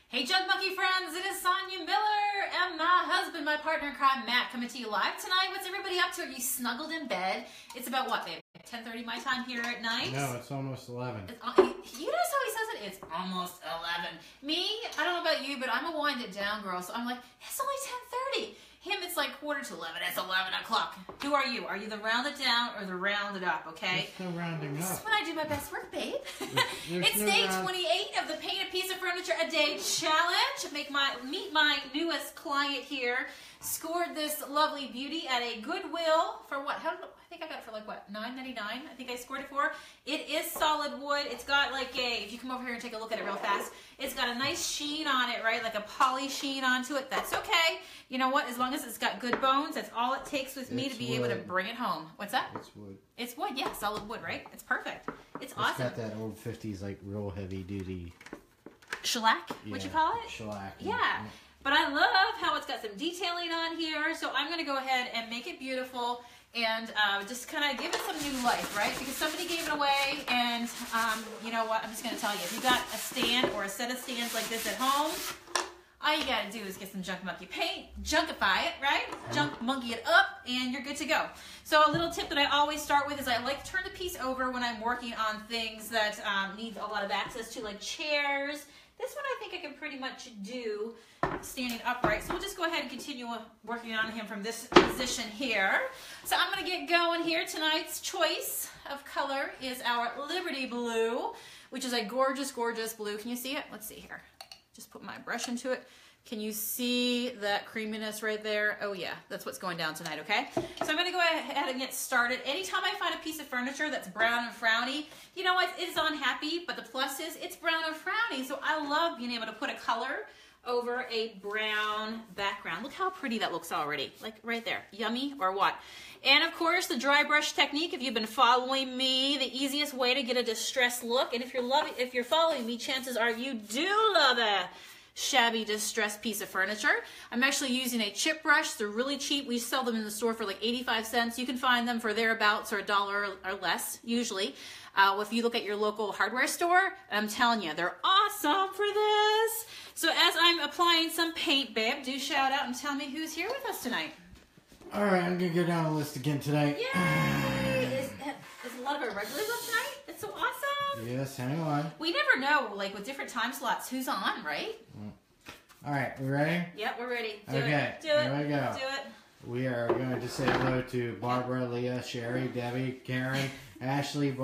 Hey Junk Monkey friends, it is Sonia Miller and my husband, my partner in crime, Matt, coming to you live tonight. What's everybody up to? Are you snuggled in bed? It's about what, babe? 10:30 my time here at night? No, it's almost 11. You notice how he says it? It's almost 11. Me, I don't know about you, but I'm a wind it down girl, so I'm like, it's only 10:30. Him, it's like 11:45. It's 11 o'clock. Who are you? Are you the rounded down or the rounded up, okay? There's no rounding up. This is when I do my best work, babe. It's no day 28 of the Paint a Piece of Furniture a Day Challenge. Meet my newest client here. Scored this lovely beauty at a Goodwill for what? I think I got it for like what? $9.99. I think I scored it for. It is solid wood. It's got like a, if you come over here and take a look at it real fast, it's got a nice sheen on it, right? Like a poly sheen onto it. That's okay. You know what? As long as it's got good bones, that's all it takes with me to be able to bring it home. What's that? It's wood. It's wood, yeah. Solid wood, right? It's perfect. It's awesome. It's got that old 50s, like, real heavy-duty... Shellac? Yeah, what you call it? Shellac. Yeah. But I love how it's got some detailing on here. So I'm going to go ahead and make it beautiful and just kind of give it some new life, right? Because somebody gave it away, and you know what? I'm just going to tell you. If you got a stand or a set of stands like this at home, all you got to do is get some Junk Monkey paint, junkify it, right? Junk monkey it up, and you're good to go. So a little tip that I always start with is I like to turn the piece over when I'm working on things that need a lot of access to, like chairs. This one I think I can pretty much do standing upright. So we'll just go ahead and continue working on him from this position here. So I'm going to get going here. Tonight's choice of color is our Liberty Blue, which is a gorgeous, gorgeous blue. Can you see it? Let's see here. Just put my brush into it. Can you see that creaminess right there? Oh yeah, that's what's going down tonight, okay? So I'm gonna go ahead and get started. Anytime I find a piece of furniture that's brown and frowny, you know what, it's unhappy, but the plus is it's brown and frowny, so I love being able to put a color over a brown background. Look how pretty that looks already, like right there. Yummy or what? And of course, the dry brush technique, if you've been following me, the easiest way to get a distressed look, and if you're following me, chances are you do love a shabby distressed piece of furniture. I'm actually using a chip brush. They're really cheap. We sell them in the store for like 85 cents. You can find them for thereabouts or $1 or less usually. If you look at your local hardware store, I'm telling you, they're awesome for this. So as I'm applying some paint, babe, do shout out and tell me who's here with us tonight. All right, I'm going to go down the list again tonight. Yay! Is a lot of our regulars up tonight? It's so awesome. Yes, hang on. We never know, like with different time slots, who's on, right? All right, we ready? Yep, we're ready. Do okay, it. Do it. Here we go. Do it. We are going to say hello to Barbara, Leah, Sherry, Debbie, Karen, Ashley,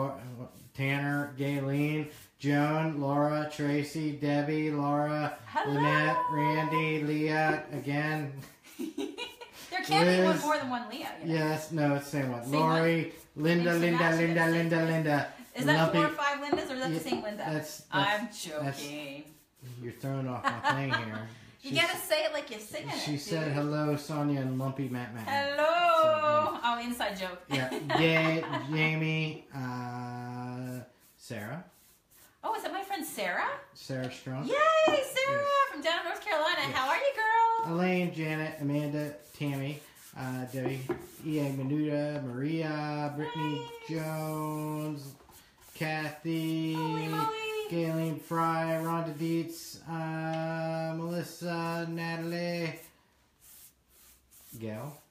Tanner, Gayleen, Joan, Laura, Tracy, Debbie, Laura, hello. Lynette, Randy, Leah, again. There can't be one more than one Leah. You know? Yes, no, it's the same one. Same Lori, one? Linda. Is that 4 or 5 Lindas, or is that the same Linda? I'm joking. You're throwing off my thing here. You gotta say it like you're singing it. She said hello, Sonia and Lumpy Matt. Hello. Oh, inside joke. Yeah. Gay, Jamie, Sarah. Oh, is that my friend Sarah? Sarah Strong. Yay, Sarah yes. from down in North Carolina. Yes. How are you, girl? Elaine, Janet, Amanda, Tammy, Debbie, E.A. Menuda, Maria, Brittany Jones, Kathy, Gayleen Fry, Rhonda Dietz, Melissa, Natalie, Gail.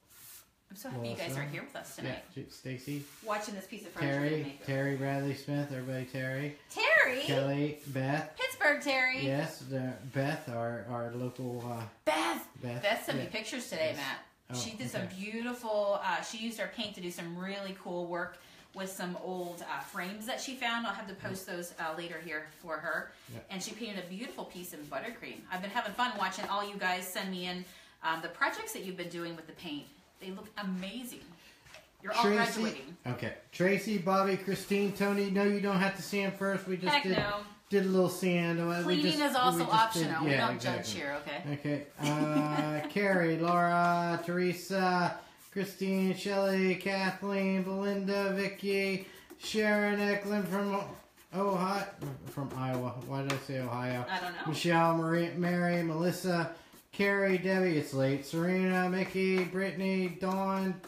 I'm so happy you guys are here with us tonight. Yeah, Stacy. Watching this piece of furniture. Terry Bradley Smith, everybody Terry. Terry? Kelly, Beth. Pittsburgh Terry. Yes, Beth, our local... Beth sent me pictures today, Matt. Oh, she did some beautiful, she used our paint to do some really cool work with some old frames that she found. I'll have to post those later here for her. Yep. And she painted a beautiful piece in buttercream. I've been having fun watching all you guys send me in the projects that you've been doing with the paint. They look amazing. You're all graduating. Okay. Tracy, Bobby, Christine, Tony. No, you don't have to sand first. We just did a little sand. Cleaning is also optional. We don't judge here, okay? Okay. Carrie, Laura, Teresa, Christine, Shelley, Kathleen, Belinda, Vicky, Sharon Eklund from Ohio. From Iowa. Why did I say Ohio? I don't know. Michelle, Mary, Melissa, Carrie, Debbie, it's late. Serena, Mickey, Brittany, Dawn.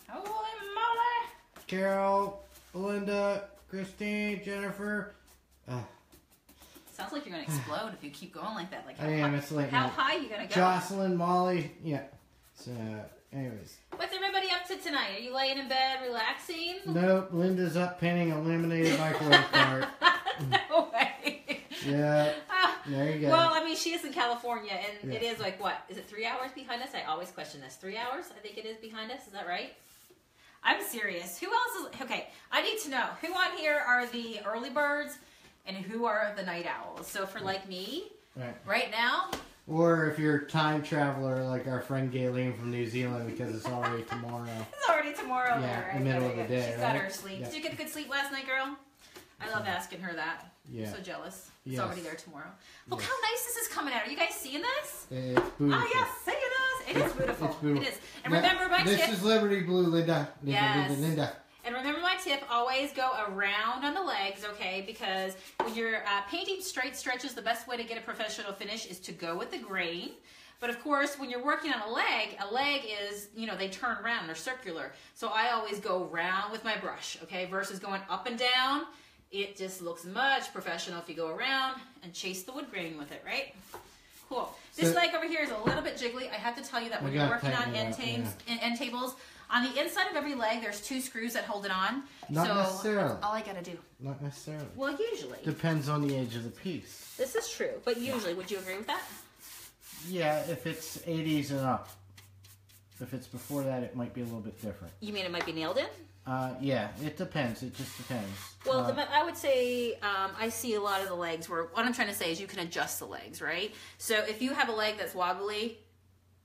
Holy moly. Carol, Belinda, Christine, Jennifer. Sounds like you're going to explode if you keep going like that. Like I am. It's late how night. high are you going to go? Jocelyn, Molly, yeah. So, anyways. What's everybody up to tonight? Are you laying in bed relaxing? Nope, Linda's up painting a laminated microwave cart. No way. Yeah, there you go. Well, I mean, she is in California, and Yeah. it is like, what? Is it 3 hours behind us? I always question this. 3 hours? I think it is behind us. Is that right? I'm serious. Who else is... Okay, I need to know. Who on here are the early birds, and who are the night owls? So for like me, right now... Or if you're a time traveler like our friend Gayleen from New Zealand because it's already tomorrow. It's already tomorrow there, right? In the middle of the day, She's got her sleep. Yeah. Did you get a good sleep last night, girl? I love asking her that. Yeah. I'm so jealous. It's Yes. already there tomorrow. Look Yes. how nice this is coming out. Are you guys seeing this? It's beautiful. Oh, yes. Say it is. It is beautiful. It's beautiful. It is. And Now, remember my tip. This is Liberty Blue, Linda. Yes. Linda. And remember my tip, always go around on the legs, okay? Because when you're painting straight stretches, the best way to get a professional finish is to go with the grain. But of course, when you're working on a leg is, you know, they turn around, they're circular. So I always go round with my brush, okay? Versus going up and down, it just looks much professional if you go around and chase the wood grain with it, right? Cool. This leg over here is a little bit jiggly. I have to tell you that when you're working on end tables, on the inside of every leg, there's 2 screws that hold it on. Not so necessarily. that's all I gotta do. Not necessarily. Well, usually. Depends on the age of the piece. This is true, but usually, would you agree with that? Yeah, if it's 80s and up. If it's before that, it might be a little bit different. You mean it might be nailed in? Yeah, it depends. It just depends. Well, I would say I see a lot of the legs where what I'm trying to say is you can adjust the legs, right? So if you have a leg that's wobbly,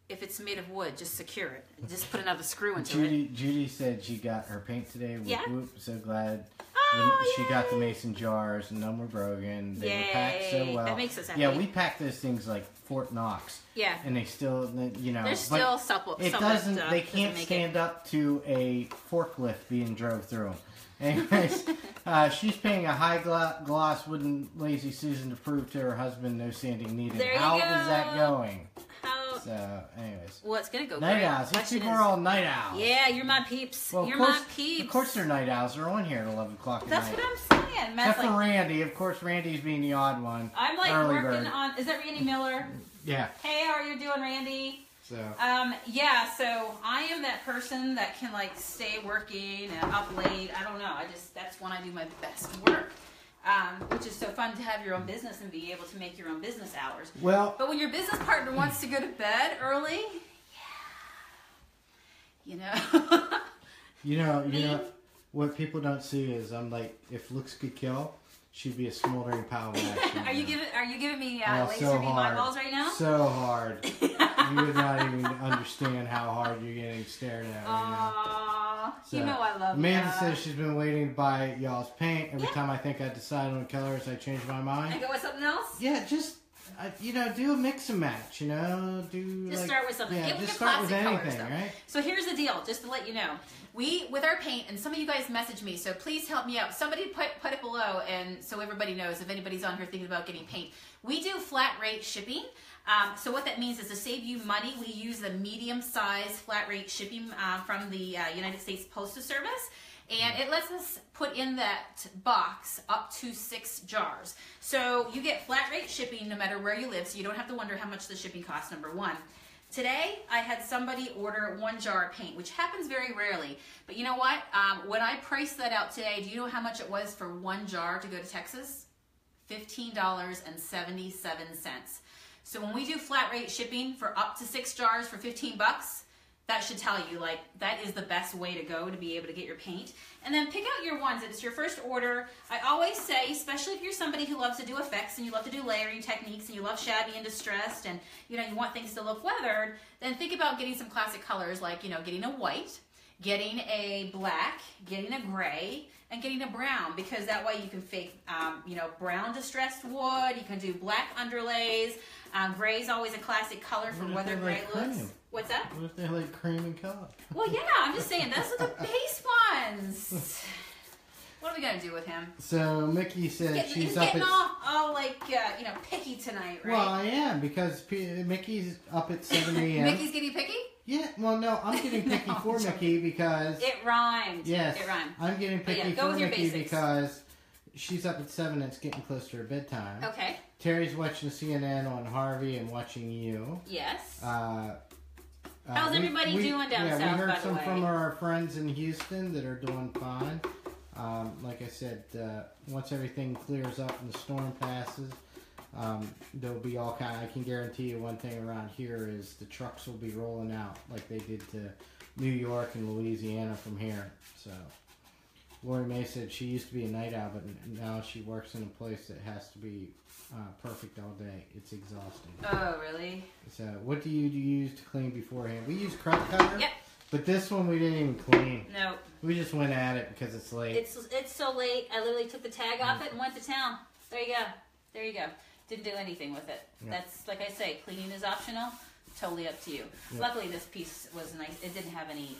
if it's made of wood, just secure it. Just put another screw into it. Judy said she got her paint today. Whoop, so glad. Oh, she got the mason jars and none were broken. They were packed so well. That makes us happy. Yeah, we packed those things like Fort Knox. Yeah. And they still, you know. They're still supple. It doesn't, they can't stand up to a forklift being drove through them. Anyways, she's paying a high gloss wooden Lazy Susan to prove to her husband no sanding needed. There you How go. is that going? How? So, anyways. Well, it's going to go Night great. owls. These people are all night owls. Yeah, you're my peeps. Well, you're my peeps. Of course they're night owls. They're on here at 11 o'clock at That's night. what I'm saying. Except for Randy. Of course, Randy's being the odd one. I'm like Early working bird. on... Is that Randy Miller? Yeah. Hey, how are you doing, Randy? So. Yeah, so I am that person that can like stay working and up late. I don't know. That's when I do my best work. Which is so fun to have your own business and be able to make your own business hours. Well, but when your business partner wants to go to bed early, you know, what people don't see is I'm like, if looks could kill, she'd be a smoldering pile of ash. Are you giving me so laser beam hard. eyeballs right now? So hard. You would not even understand how hard you're getting stared at right now. So, you know I love Amanda that. says she's been waiting to buy y'all's paint. Every time I think I decide on colors, I change my mind. And go with something else? Yeah, just, do a mix and match, Just start with something. Yeah, Give just them start with classic anything, colors, right? So here's the deal, just to let you know. With our paint, and some of you guys message me, so please help me out. Somebody put it below, and so everybody knows if anybody's on here thinking about getting paint. We do flat rate shipping. So what that means is to save you money, we use the medium size flat rate shipping from the United States Postal Service. And it lets us put in that box up to 6 jars. So you get flat rate shipping no matter where you live, so you don't have to wonder how much the shipping costs, number one. Today, I had somebody order 1 jar of paint, which happens very rarely. But you know what? When I priced that out today, do you know how much it was for 1 jar to go to Texas? $15.77. So when we do flat rate shipping for up to 6 jars for 15 bucks, that should tell you, like, that is the best way to go to be able to get your paint. And then pick out your ones. If it's your first order, I always say, especially if you're somebody who loves to do effects and you love to do layering techniques and you love shabby and distressed and, you want things to look weathered, then think about getting some classic colors like, getting a white, getting a black, getting a gray, and getting a brown, because that way you can fake, brown distressed wood. You can do black underlays. Gray is always a classic color for weathered gray looks. What's that? What if they like cream and color? Well, yeah, I'm just saying, those are the base ones. What are we going to do with him? So, Mickey said he's getting all like, picky tonight, right? Well, I am, because Mickey's up at 7 a.m. Mickey's getting picky? Yeah, well, no, I'm getting picky for Mickey because... It rhymed. Yes, it rhymed. I'm getting picky for with your Mickey basics. because she's up at 7 and it's getting close to her bedtime. Okay. Terry's watching CNN on Harvey and watching you. Yes. How's everybody doing down south, we heard by the some way? from our friends in Houston that are doing fine. Like I said, once everything clears up and the storm passes, there'll be all kind. I can guarantee you one thing around here is the trucks will be rolling out like they did to New York and Louisiana from here. So, Lori Mae said she used to be a night owl, but now she works in a place that has to be perfect all day. It's exhausting. Oh, really? So, what do you use to clean beforehand? We use crumb cutter. Yep. But this one we didn't even clean. No. We just went at it because it's late. It's so late. I literally took the tag off it and went to town. There you go. There you go. Didn't do anything with it. Yep. That's, like I say, cleaning is optional. Totally up to you. Yep. Luckily, this piece was nice. It didn't have any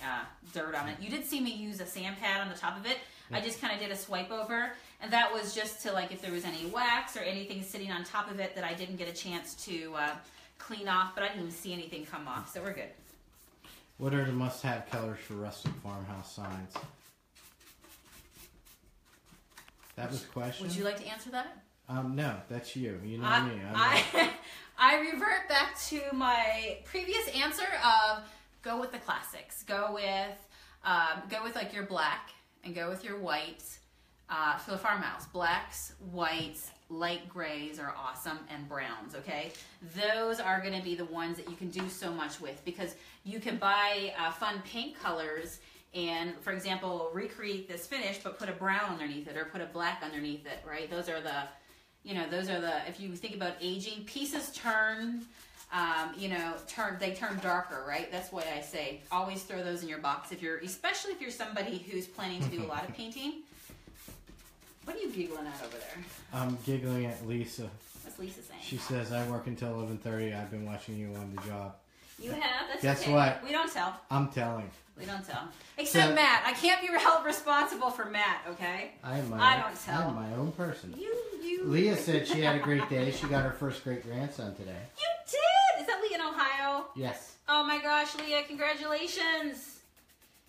dirt on it. You did see me use a sand pad on the top of it. Yep. I just kind of did a swipe over, and that was just to, like, if there was any wax or anything sitting on top of it that I didn't get a chance to clean off, but I didn't even see anything come off, so we're good. What are the must-have colors for rustic farmhouse signs? That was the question? Would you like to answer that? No, that's you. You know me. I revert back to my previous answer of go with the classics. Go with like your black and go with your white for the farmhouse. Blacks, whites, light grays are awesome, and browns, okay? Those are going to be the ones that you can do so much with because you can buy fun paint colors and, for example, recreate this finish but put a brown underneath it or put a black underneath it, right? Those are the, if you think about aging, pieces turn, they turn darker, right? That's why I say always throw those in your box especially if you're somebody who's planning to do a lot of painting. What are you giggling at over there? I'm giggling at Lisa. What's Lisa saying? She says, I work until 11:30. I've been watching you on the job. You have? That's Guess okay. what? We don't tell. I'm telling. We don't tell. Except Matt. I can't be held responsible for Matt, okay? I don't tell. I'm my own person. You. Leah said she had a great day. She got her first great-grandson today. You did? Is that Leah in Ohio? Yes. Oh my gosh, Leah, congratulations.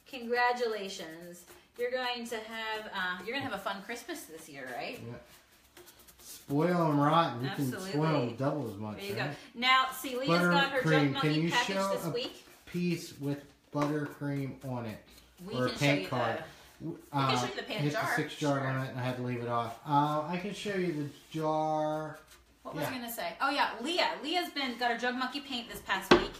Congratulations. You're going to have a fun Christmas this year, right? Yeah. Spoil them rotten. You Absolutely. can spoil them double as much. There you right? go. Now, see, Leah's got her Junk Monkey package this a week. Piece with buttercream on it, We or a can paint show card. we can show you the paint hit jar. the 6-jar Sure. limit, and I had to leave it off. I can show you the jar. What was I going to say? Oh, yeah, Leah. Leah's got her Junk Monkey paint this past week,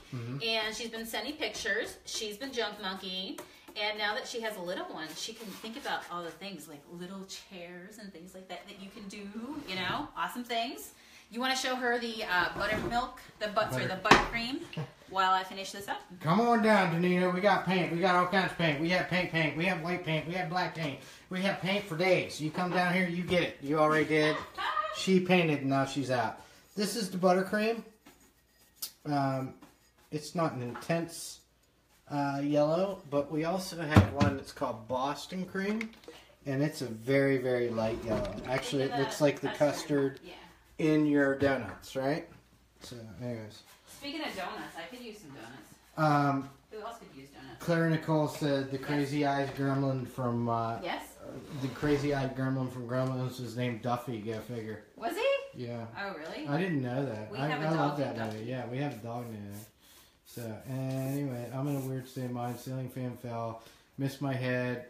and she's been sending pictures. She's been Junk Monkeying, and now that she has a little one, she can think about all the things, like little chairs and things like that you can do, awesome things. You want to show her the buttermilk, the buttercream, while I finish this up? Come on down, Danita. We got paint. We got all kinds of paint. We have paint. We have white paint. We have black paint. We have paint for days. You come down here, you get it. You already did. She painted, and now she's out. This is the buttercream. It's not an intense yellow, but we also have one that's called Boston cream, and it's a very, very light yellow. Actually, it looks like the custard in your donuts, right? So, anyways. Speaking of donuts, I could use some donuts. Who else could use donuts? Claire Nicole said the crazy eyes gremlin from yes. The crazy eyed gremlin from Gremlins was named Duffy. Go figure. Was he? Yeah. Oh, really? I didn't know that. We have a I dog love that named movie. Duffy. Yeah, we have a dog named that. So anyway, I'm in a weird state of mind. Ceiling fan fell, missed my head,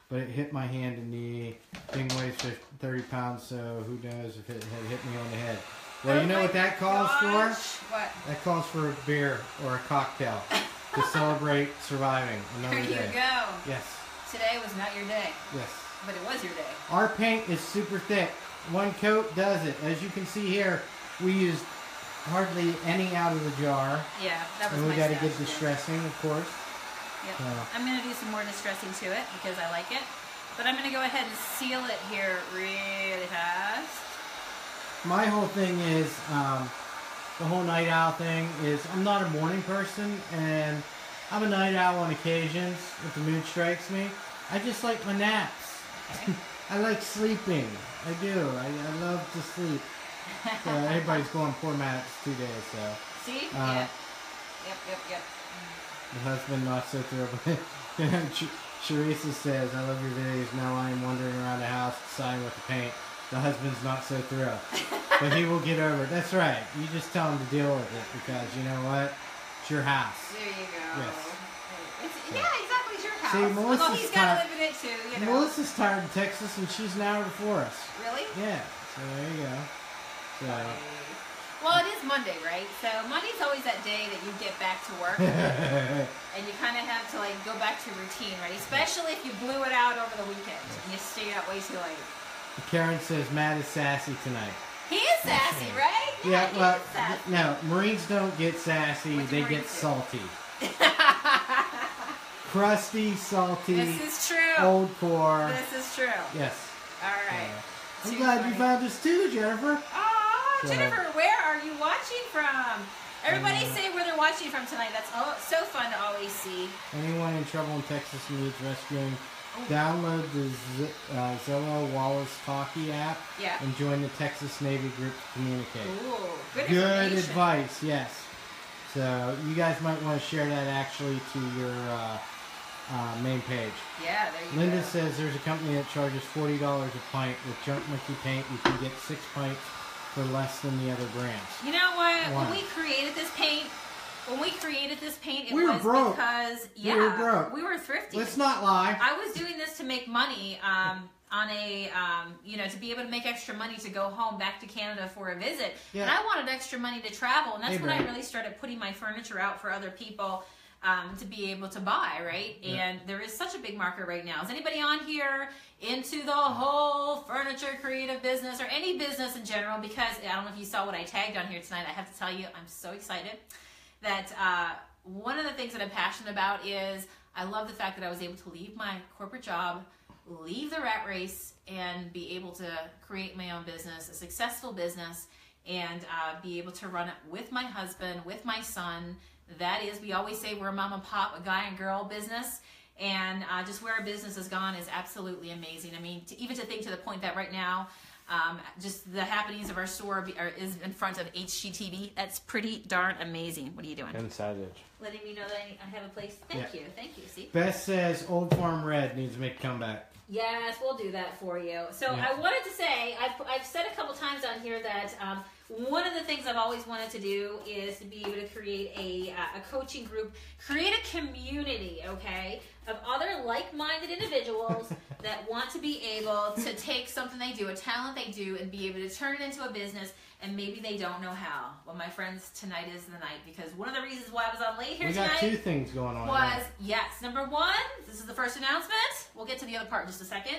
but it hit my hand and knee. Thing weighs 30 pounds, so who knows if it had hit me on the head. Well, you know what that calls for? What? That calls for a beer or a cocktail to celebrate surviving another day. There you go. Yes. Today was not your day. Yes. But it was your day. Our paint is super thick. One coat does it. As you can see here, we used hardly any out of the jar. Yeah, that was and we my got to stash, get distressing, of course. Yep. I'm going to do some more distressing to it because I like it. But I'm going to go ahead and seal it here really fast. My whole thing is, the whole night owl thing is, I'm not a morning person, and I'm a night owl on occasions if the mood strikes me. I just like my naps. Okay. I like sleeping. I do. I love to sleep. So everybody's going poor Matt. It's 2 days, so. See? Yeah. Yep. The husband not so thrilled. Charissa says, I love your videos. Now I am wandering around the house deciding what to paint. The husband's not so thrilled. But he will get over it. That's right. You just tell him to deal with it because you know what? It's your house. There you go. Yes. Yeah, exactly. It's your house. See, Melissa's although he's got to live in it too, you know. Melissa's tired of Texas and she's an hour before us. Really? Yeah. So there you go. So. Well, it is Monday, right? So Monday's always that day that you get back to work. And you kind of have to like go back to routine, right? Especially if you blew it out over the weekend and you stayed out way too late. Karen says Matt is sassy tonight. He is sassy, right? Yeah, well, no, Marines don't get sassy, they get salty. Crusty, salty. This is true. Old core. This is true. Yes. All right. I'm glad you found us too, Jennifer. Oh, Jennifer, where are you watching from? Everybody say where they're watching from tonight. That's so fun to always see. Anyone in trouble in Texas needs rescuing, download the Zillow Wallace Talkie app and join the Texas Navy group to communicate. Ooh, good advice, yes. So you guys might want to share that actually to your main page. Yeah, there you Linda go. says there's a company that charges $40 a pint. With Junk Monkey paint, you can get 6 pints for less than the other brands. You know what? When we created this paint, it we was broke. Because we were thrifty. Let's not lie. I was doing this to make money on a to be able to make extra money to go home back to Canada for a visit. Yeah. And I wanted extra money to travel, and that's when I really started putting my furniture out for other people to be able to buy, right? Yeah. And there is such a big market right now. Is anybody on here into the whole furniture creative business or any business in general? Because I don't know if you saw what I tagged on here tonight. I have to tell you, I'm so excited that one of the things that I'm passionate about is I love the fact that I was able to leave my corporate job, leave the rat race, and be able to create my own business, a successful business, and be able to run it with my husband, with my son. That is, we always say we're a mom and pop, a guy and girl business, and just where our business has gone is absolutely amazing. I mean, even to think to the point that right now, just the happenings of our store is in front of HGTV. That's pretty darn amazing. What are you doing? Inside edge. Letting me know that I have a place. Thank you. See? Beth says Old Farm Red needs to make a comeback. Yes, we'll do that for you. So I wanted to say, I've said a couple times on here that one of the things I've always wanted to do is to be able to create a coaching group, create a community, okay, of other like-minded individuals that want to be able to take something they do, a talent they do, and be able to turn it into a business, and maybe they don't know how. Well, my friends, tonight is the night, because one of the reasons why I was on late here tonight got two things going on. Was, yes, number one, this is the first announcement. We'll get to the other part in just a second.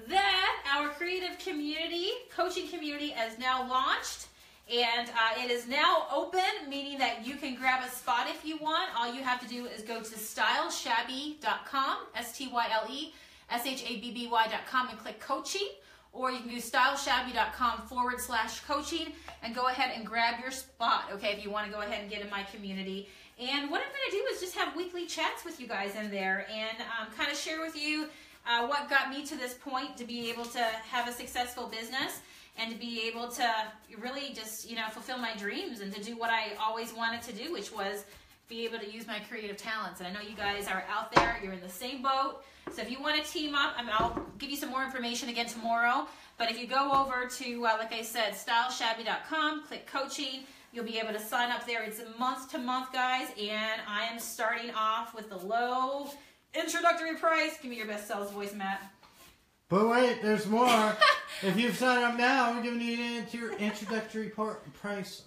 That our creative community, coaching community, is now launched. And it is now open, meaning that you can grab a spot if you want. All you have to do is go to styleshabby.com, STYLESHABBY.com, and click coaching. Or you can do styleshabby.com/coaching and go ahead and grab your spot, okay, if you want to go ahead and get in my community. And what I'm going to do is just have weekly chats with you guys in there and kind of share with you what got me to this point to be able to have a successful business and to be able to really just, fulfill my dreams and to do what I always wanted to do, which was be able to use my creative talents. And I know you guys are out there, you're in the same boat. So if you want to team up, I'll give you some more information again tomorrow. But if you go over to, like I said, styleshabby.com, click coaching, you'll be able to sign up there. It's a month-to-month, guys, and I am starting off with the low introductory price. Give me your best sales voice, Matt. But wait, there's more. If you've signed up now, we're giving you an introductory price.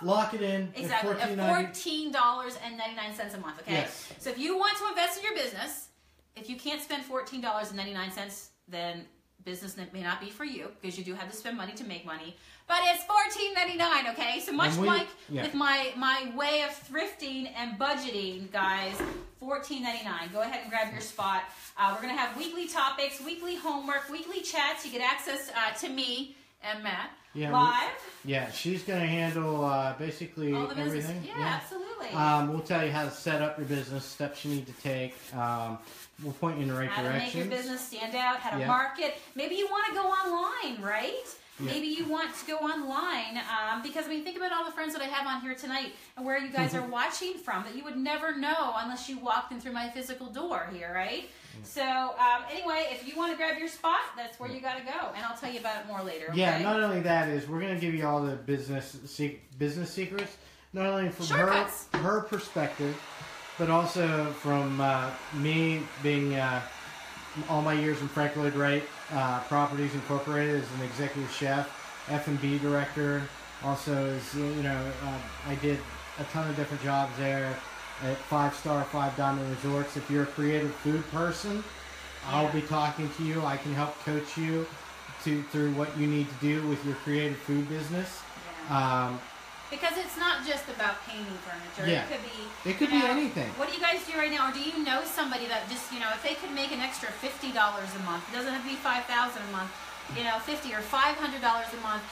Lock it in. Exactly. At $14.99 a month, okay? Yes. So if you want to invest in your business, if you can't spend $14.99, then business may not be for you because you do have to spend money to make money. But it's $14.99, okay? So much like with my way of thrifting and budgeting, guys, $14.99. Go ahead and grab your spot. We're going to have weekly topics, weekly homework, weekly chats. You get access to me and Matt live. She's going to handle basically all the business. everything. Yeah, absolutely. We'll tell you how to set up your business, steps you need to take. We'll point you in the right direction. How to make your business stand out, how to market. Maybe you want to go online, right? Maybe you want to go online because, I mean, think about all the friends that I have on here tonight and where you guys are watching from that you would never know unless you walked in through my physical door here, right? So, anyway, if you want to grab your spot, that's where you got to go. And I'll tell you about it more later, okay? Yeah, not only that is, we're going to give you all the business secrets, not only from her perspective, but also from me being all my years in Frank Lloyd Wright Properties Incorporated as an executive chef, F&B director. Also, as I did a ton of different jobs there at 5-star, 5-diamond resorts. If you're a creative food person, I'll be talking to you. I can help coach you through what you need to do with your creative food business. Yeah. Because it's not just about painting furniture. Yeah. It could be anything. What do you guys do right now? Or do you know somebody that just, if they could make an extra $50 a month, it doesn't have to be $5,000 a month, $50 or $500 a month,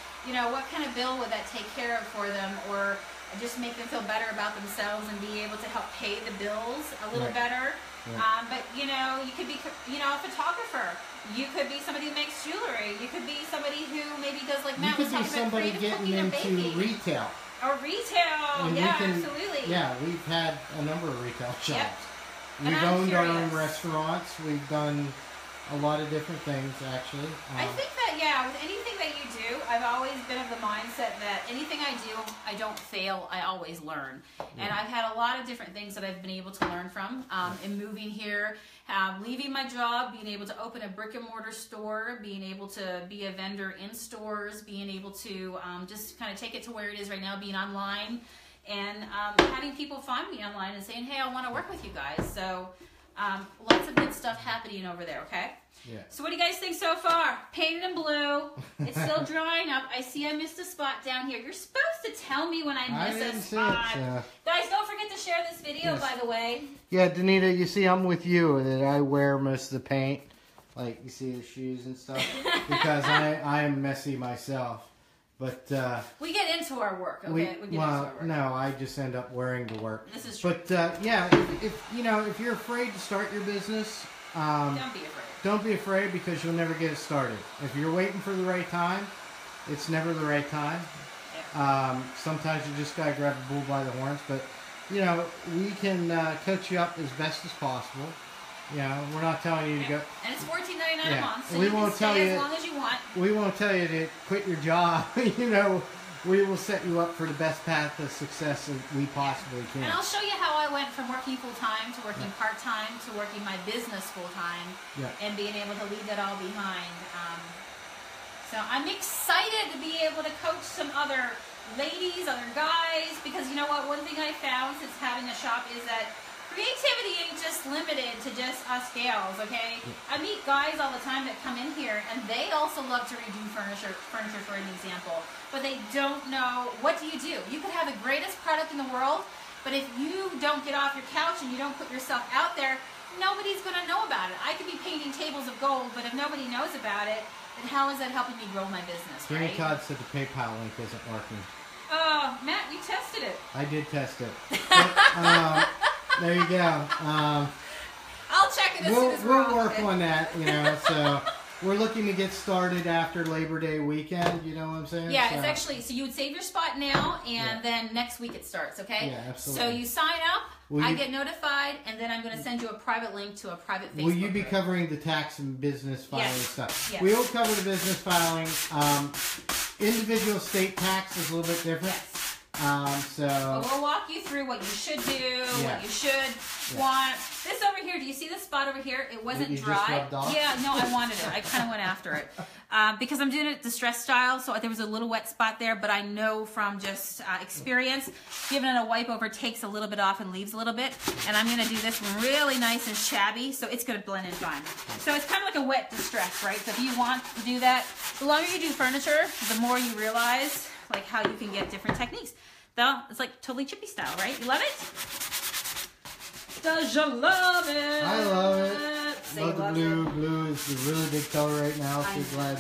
what kind of bill would that take care of for them? Or just make them feel better about themselves and be able to help pay the bills a little better. Right. But you could be a photographer. You could be somebody who makes jewelry. You could be somebody who maybe does like Matt was talking about creative cooking or baking. Into retail. Or retail, absolutely. Yeah, we've had a number of retail shops. Yep. We've owned our own restaurants. We've done a lot of different things, actually. I think that, with anything that you do, I've always been of the mindset that anything I do, I don't fail, I always learn. And I've had a lot of different things that I've been able to learn from in moving here, leaving my job, being able to open a brick and mortar store, being able to be a vendor in stores, being able to just kind of take it to where it is right now, being online, and having people find me online and saying, hey, I want to work with you guys. So lots of good stuff happening over there, okay? Yeah. So what do you guys think so far? Painted in blue. It's still drying up. I see I missed a spot down here. You're supposed to tell me when I miss a spot. Guys, don't forget to share this video, by the way. Yeah, Danita, you see I'm with you that I wear most of the paint. Like, you see the shoes and stuff. Because I am messy myself. But we get into our work, okay? We get into our work. No, I just end up wearing the work. This is true. But if you're afraid to start your business, don't be afraid. Don't be afraid because you'll never get it started. If you're waiting for the right time, it's never the right time. Yeah. Sometimes you just gotta grab the bull by the horns. But we can coach you up as best as possible. We're not telling you to go. And it's $14.99 a month, so we you won't can stay as long as you want. We won't tell you to quit your job. We will set you up for the best path to success that we possibly can. And I'll show you how I went from working full-time to working part-time to working my business full-time and being able to leave that all behind. So I'm excited to be able to coach some other ladies, other guys, because you know what? One thing I found since having a shop is that creativity ain't just limited to just us gals, okay? I meet guys all the time that come in here, and they also love to redo furniture for an example, but they don't know, what do? You could have the greatest product in the world, but if you don't get off your couch and you don't put yourself out there, nobody's going to know about it. I could be painting tables of gold, but if nobody knows about it, then how is that helping me grow my business, right? Jamie Todd said the PayPal link isn't working. Oh, Matt, you tested it. I did test it. But, there you go. I'll check it as soon as we'll work on that, so we're looking to get started after Labor Day weekend, you know what I'm saying? Yeah, it's actually, so you would save your spot now, and then next week it starts, okay? Yeah, absolutely. So you sign up, I get notified, and then I'm going to send you a private link to a private Facebook Will you be group. Covering the tax and business filing stuff? Yes. We will cover the business filing. Individual state tax is a little bit different. Yes. So we'll walk you through what you should do, what you should want. This over here, do you see this spot over here? It wasn't dry. Just rubbed off? Yeah, no, I wanted it. I kind of went after it. Because I'm doing it distressed style, so there was a little wet spot there, but I know from just experience, giving it a wipe over takes a little bit off and leaves a little bit. And I'm going to do this really nice and shabby, so it's going to blend in fine. So it's kind of like a wet distress, right? So if you want to do that, the longer you do furniture, the more you realize like how you can get different techniques. Though it's like totally chippy style, right? You love it? Does you love it? I love it. Love the blue. Blue is the really big color right now. So glad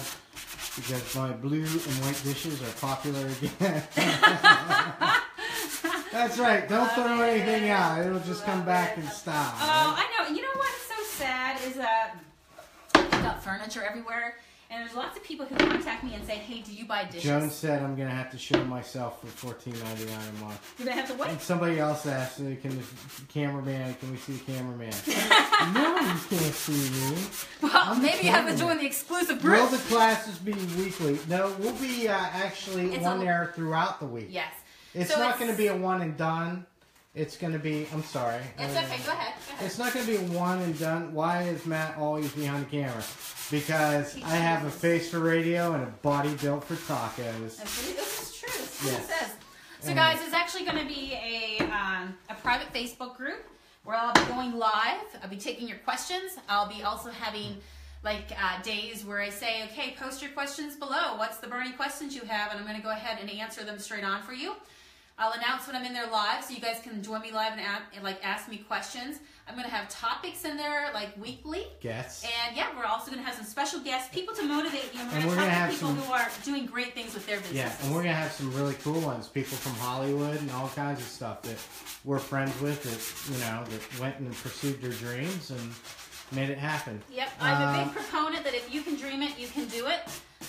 because my blue and white dishes are popular again. That's right. Don't throw anything out. It'll just come back in style. Oh, right? I know. You know what's so sad is that I've got furniture everywhere. And there's lots of people who contact me and say, hey, do you buy dishes? Joan said I'm going to have to show myself for $14.99 a month. You're going to have to wait? And somebody else asked, can we see the cameraman? No, you can't see me. Well, maybe you have to join the exclusive group. Will the classes be weekly? No, we'll be actually on there throughout the week. Yes. It's not going to be a one and done. It's going to be, I'm sorry. It's okay, go ahead. It's not going to be a one and done. Why is Matt always behind the camera? Because I have a face for radio and a body built for tacos. This is true. This is what Yes. it says. So guys, it's actually going to be a private Facebook group where I'll be going live. I'll be taking your questions. I'll be also having like days where I say, okay, post your questions below. What's the burning questions you have? And I'm going to go ahead and answer them straight on for you. I'll announce when I'm in there live, so you guys can join me live and ask me questions. I'm going to have topics in there like weekly. Guests. And yeah, we're also going to have some special guests, people to motivate you. And we're going to gonna talk to people who are doing great things with their businesses. Yeah, and we're going to have some really cool ones. People from Hollywood and all kinds of stuff that we're friends with that went and pursued their dreams and made it happen. Yep, I'm a big proponent that if you can dream it, you can do it.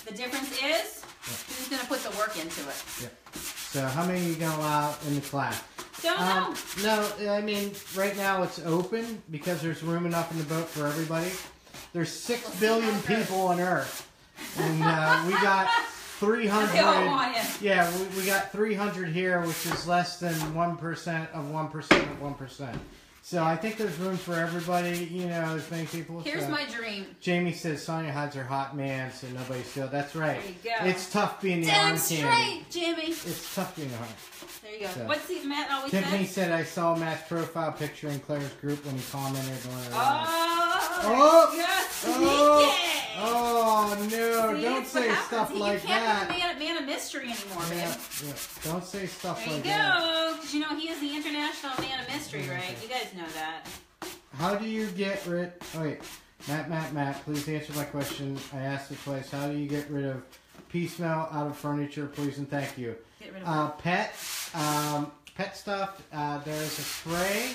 The difference is who's going to put the work into it. Yep. So how many are you going to allow in the class? Don't know. No, I mean, right now it's open because there's room enough in the boat for everybody. There's 6 billion people on Earth. And we got 300. They all want it. Yeah, we got 300 here, which is less than 1% of 1% of 1%. So I think there's room for everybody, as many people. Here's my dream. Jamie says Sonia hides her hot man, so nobody's still. That's right. There you go. It's tough being the Damn arm straight, candy. Jimmy. It's tough being the arm. There you go. So. What's Matt always Tiffany says? said I saw Matt's profile picture in Claire's group when he commented on her. Oh, yes. Oh, no. See, don't say stuff like that. that. You can't be a man of mystery anymore, man. Yeah. Don't say stuff there like that. There you go. Because he is the international man of mystery, right? You guys know that. How do you get rid... Oh, wait. Matt, please answer my question. I asked it twice. How do you get rid of pea smell out of furniture, please and thank you? Get rid of pet stuff. There's a spray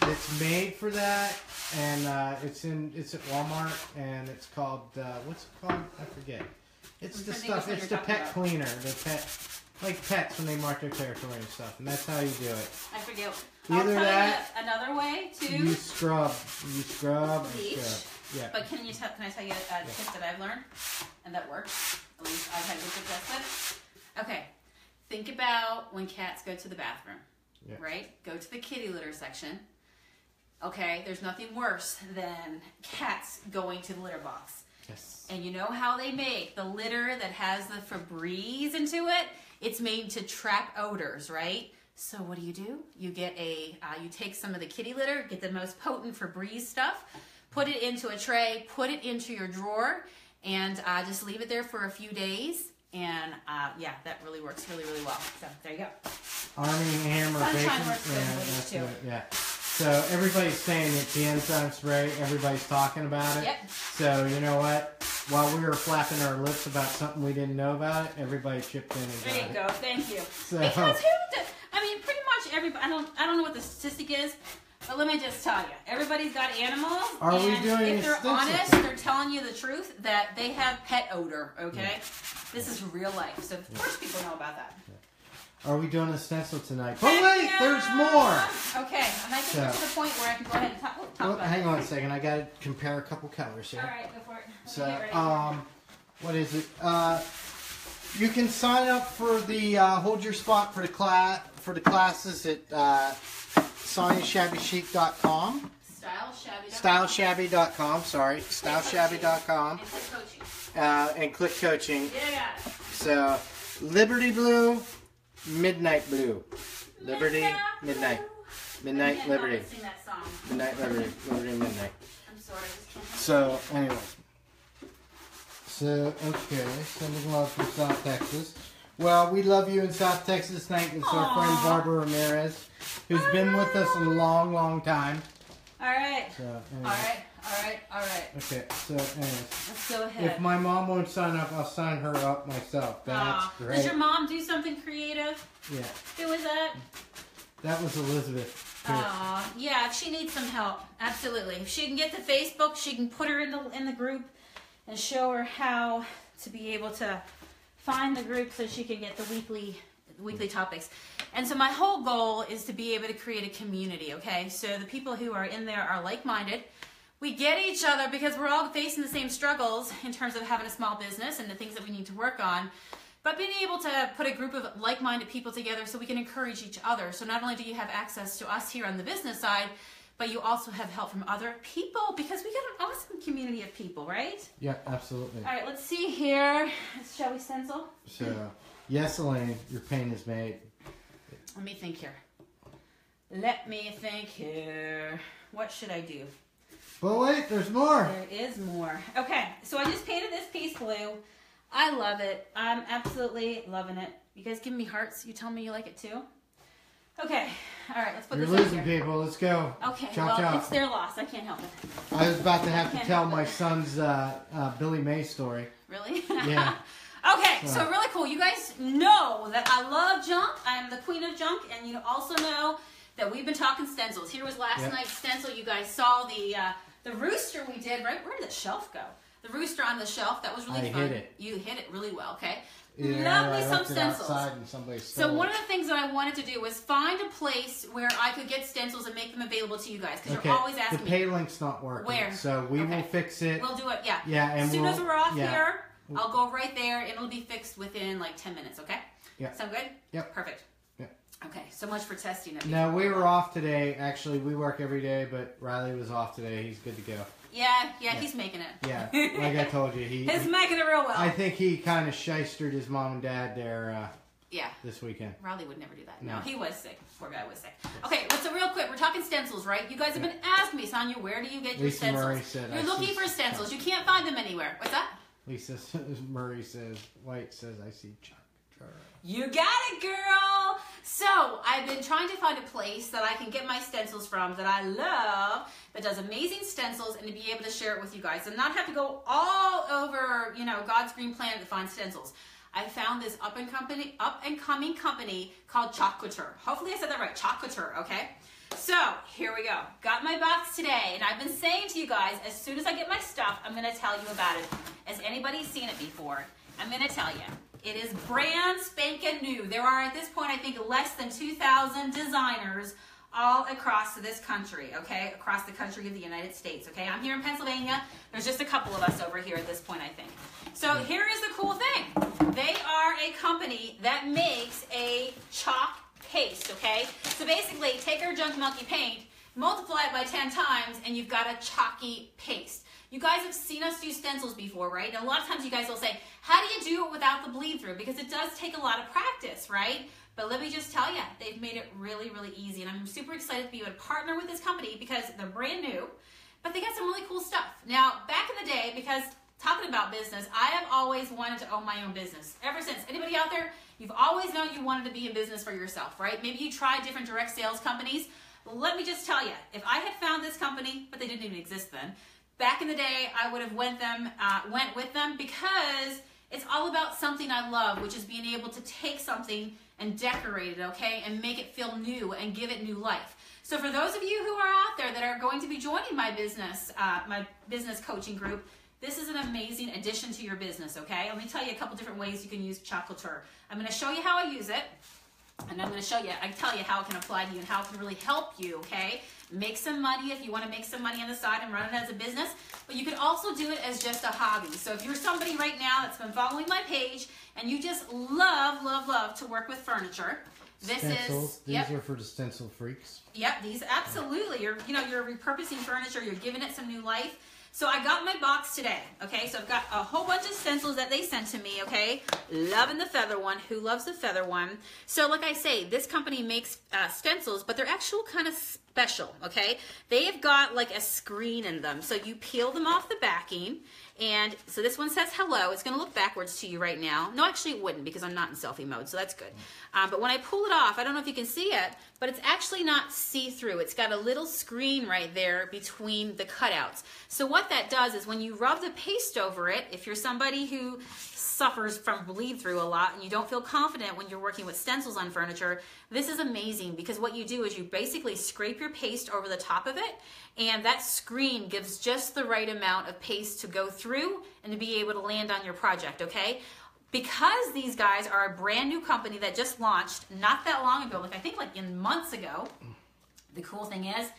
that's made for that, and it's at Walmart, and it's called what's it called? I forget. It's the stuff. It's the pet cleaner. The pet, like pets when they mark their territory and stuff, and that's how you do it. I forget. Either I'll tell that. You another way too. You scrub. Bleach. Yeah. But can I tell you a tip that I've learned and that works? At least I've had good success with. Okay. Think about when cats go to the bathroom, right? Go to the kitty litter section. Okay, there's nothing worse than cats going to the litter box. Yes. And you know how they make the litter that has the Febreze into it? It's made to trap odors, right? So what do? You get you take some of the kitty litter, get the most potent Febreze stuff, put it into a tray, put it into your drawer, and just leave it there for a few days. And that really works really, really well. So there you go. Army Hammer Sunshine bacon. works That's too. it. Yeah. So everybody's saying that the enzyme spray. Everybody's talking about it. Yep. So you know what? While we were flapping our lips about something we didn't know about it, everybody chipped in and got it. There you go. Thank you. So, Because pretty much everybody. I don't know what the statistic is. But let me just tell you, everybody's got animals. Are we doing if they're extensive honest, thing? they're telling you the truth that they have pet odor, okay? Yeah. This is real life. So, of course, people know about that. Are we doing a stencil tonight? But wait, there's more! Okay, I might get to the point where I can go ahead and talk about hang on a second. I got to compare a couple colors here. All right, go for it. So, what is it? You can sign up for the hold your spot for the classes at SoniaShabbyChic.com. StyleShabby.com. Sorry, StyleShabby.com. And click coaching. Yeah. So, Liberty Blue, Midnight Blue. Liberty, Midnight. Midnight, Liberty. Sing that song. Midnight, Liberty. Liberty, Midnight. I'm sorry, I just can't. So, anyway. So, okay. Sending love from South Texas. Well, we love you in South Texas. Thank you to our friend Barbara Ramirez, who's been with us a long, long time. All right. So, anyway. All right. Okay, so anyways. Let's go ahead. If my mom won't sign up, I'll sign her up myself. That's great. Does your mom do something creative? Yeah. Who was that? That was Elizabeth. Yeah, if she needs some help, absolutely. If she can get to Facebook, she can put her in the group, and show her how to be able to find the group so she can get the weekly topics. And so my whole goal is to be able to create a community, okay? So the people who are in there are like-minded. We get each other because we're all facing the same struggles in terms of having a small business and the things that we need to work on. But being able to put a group of like-minded people together so we can encourage each other. So not only do you have access to us here on the business side, but you also have help from other people because we got an awesome community of people, right? Yeah, absolutely. All right, let's see here. Shall we stencil? So, yes, Elaine, your paint is made. Let me think here. Let me think here. What should I do? But wait, there's more. There is more. Okay, so I just painted this piece blue. I love it. I'm absolutely loving it. You guys give me hearts. You tell me you like it too. Okay, all right, let's put You're this in losing here. people. Let's go. Okay, chop, well, chop. it's their loss. I can't help it. I was about to have to Can't tell help my it. son's Billy May story. Really? Yeah. Okay, so really cool. You guys know that I love junk. I'm the queen of junk, and you also know that we've been talking stencils. Here was last night's stencil. You guys saw the rooster we did, right? Where did the shelf go? The rooster on the shelf. That was really fun. I hit it. You hit it really well, okay? Yeah, Lovely I some left it stencils. outside and somebody stole So one it. of the things that I wanted to do was find a place where I could get stencils and make them available to you guys because Okay, you're always the asking me. pay link's not working. Where? So we Okay. will fix it. We'll do it, yeah. Yeah, and as soon as we're off yeah. here, I'll go right there and it'll be fixed within like 10 minutes, okay? Yeah. Sound good? Yep. Perfect. Yep. Okay, so much for testing it. No, we were off today. Actually, we work every day, but Riley was off today. He's good to go. Yeah, he's making it. Yeah, like I told you, He's making it real well. I think he kind of shystered his mom and dad there yeah. this weekend. Riley would never do that. No, No. he was sick. Poor guy was sick. Okay, so real quick, we're talking stencils, right? You guys have been asking me, Sonia, where do you get your Lisa stencils? Murray said, You're I looking see for stencils. You can't find them anywhere. What's that? Lisa Murray says, White says, I see Chuck. You got it, girl! So, I've been trying to find a place that I can get my stencils from that I love, that does amazing stencils, and to be able to share it with you guys and not have to go all over, God's green planet to find stencils. I found this up and coming company called Chocolateur. Hopefully I said that right, Chocolateur, okay? So, here we go. Got my box today, and I've been saying to you guys, as soon as I get my stuff, I'm going to tell you about it. Has anybody seen it before? I'm going to tell you. It is brand spanking new. There are, at this point, I think, less than 2,000 designers all across this country, okay? Across the country of the United States, okay? I'm here in Pennsylvania. There's just a couple of us over here at this point, I think. So here is the cool thing. They are a company that makes a chalk paste, okay? So basically, take our junk milky paint, multiply it by 10 times, and you've got a chalky paste. You guys have seen us do stencils before, right? And a lot of times you guys will say, how do you do it without the bleed through? Because it does take a lot of practice, right? But let me just tell you, they've made it really, really easy. And I'm super excited to be able to partner with this company because they're brand new, but they got some really cool stuff. Now, back in the day, because talking about business, I have always wanted to own my own business. Ever since. Anybody out there, you've always known you wanted to be in business for yourself, right? Maybe you tried different direct sales companies. Well, let me just tell you, if I had found this company, but they didn't even exist then, back in the day, I would have went with them because it's all about something I love, which is being able to take something and decorate it, okay, and make it feel new and give it new life. So for those of you who are out there that are going to be joining my business coaching group, this is an amazing addition to your business, okay? Let me tell you a couple different ways you can use Chocolateur. I'm going to show you how I use it, and I'm going to tell you how it can apply to you and how it can really help you, okay? Make some money if you want to make some money on the side and run it as a business, but you can also do it as just a hobby. So if you're somebody right now that's been following my page and you just love, love, love to work with furniture, this Stencils. is These are for the stencil freaks. Yep, these absolutely. You're repurposing furniture. You're giving it some new life. So I got my box today, okay? So I've got a whole bunch of stencils that they sent to me, okay? Loving the feather one. Who loves the feather one? So like I say, this company makes stencils, but they're actual kind of special, okay? They've got like a screen in them. So you peel them off the backing, and so this one says hello. It's going to look backwards to you right now. No, actually it wouldn't because I'm not in selfie mode, so that's good. But when I pull it off, I don't know if you can see it, but it's actually not see-through. It's got a little screen right there between the cutouts. So what that does is when you rub the paste over it, if you're somebody who suffers from bleed-through a lot and you don't feel confident when you're working with stencils on furniture, this is amazing because what you do is you basically scrape your your paste over the top of it, and that screen gives just the right amount of paste to go through and to be able to land on your project, okay? Because these guys are a brand new company that just launched not that long ago, like I think like in months ago, the cool thing is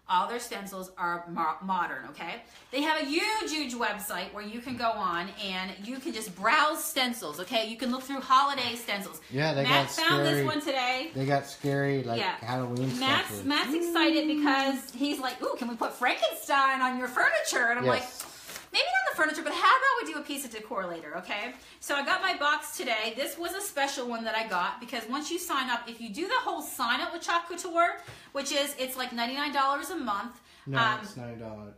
all their stencils are modern, okay? They have a huge, huge website where you can go on and you can just browse stencils, okay? You can look through holiday stencils. Yeah, Matt found this one today. They got scary, like Halloween stencils. Matt's excited because he's like, ooh, can we put Frankenstein on your furniture? And I'm like, maybe not the furniture, but how about we do a piece of decor later, okay? So I got my box today. This was a special one that I got because once you sign up, if you do the whole sign up with Chalk Couture, which is, it's like $99 a month. No, it's $99.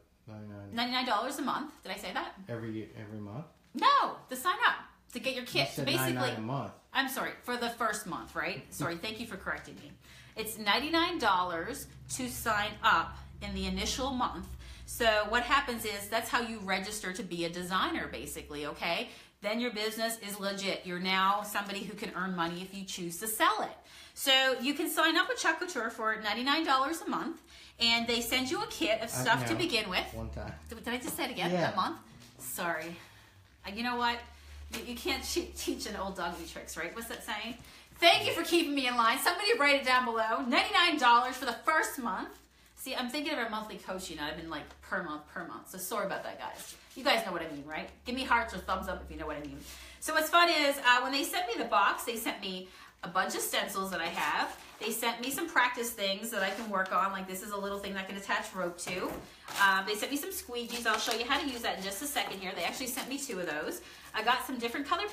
$99 a month. Did I say that? Every month? No, the sign up to get your kit. You said so basically, $99 a month. I'm sorry, for the first month, right? Sorry, thank you for correcting me. It's $99 to sign up in the initial month. So what happens is that's how you register to be a designer, basically, okay? Then your business is legit. You're now somebody who can earn money if you choose to sell it. So you can sign up with Chalk Couture for $99 a month, and they send you a kit of stuff to begin with. One time. Did I just say it again? Yeah. A month? Sorry. You know what? You can't teach an old dog new tricks, right? What's that saying? Thank you for keeping me in line. Somebody write it down below. $99 for the first month. See, I'm thinking of our monthly coaching. I've been like per month. So sorry about that, guys. You guys know what I mean, right? Give me hearts or thumbs up if you know what I mean. So what's fun is when they sent me the box, they sent me a bunch of stencils that I have. They sent me some practice things that I can work on. Like this is a little thing that I can attach rope to. They sent me some squeegees. I'll show you how to use that in just a second here. They actually sent me 2 of those. I got some different color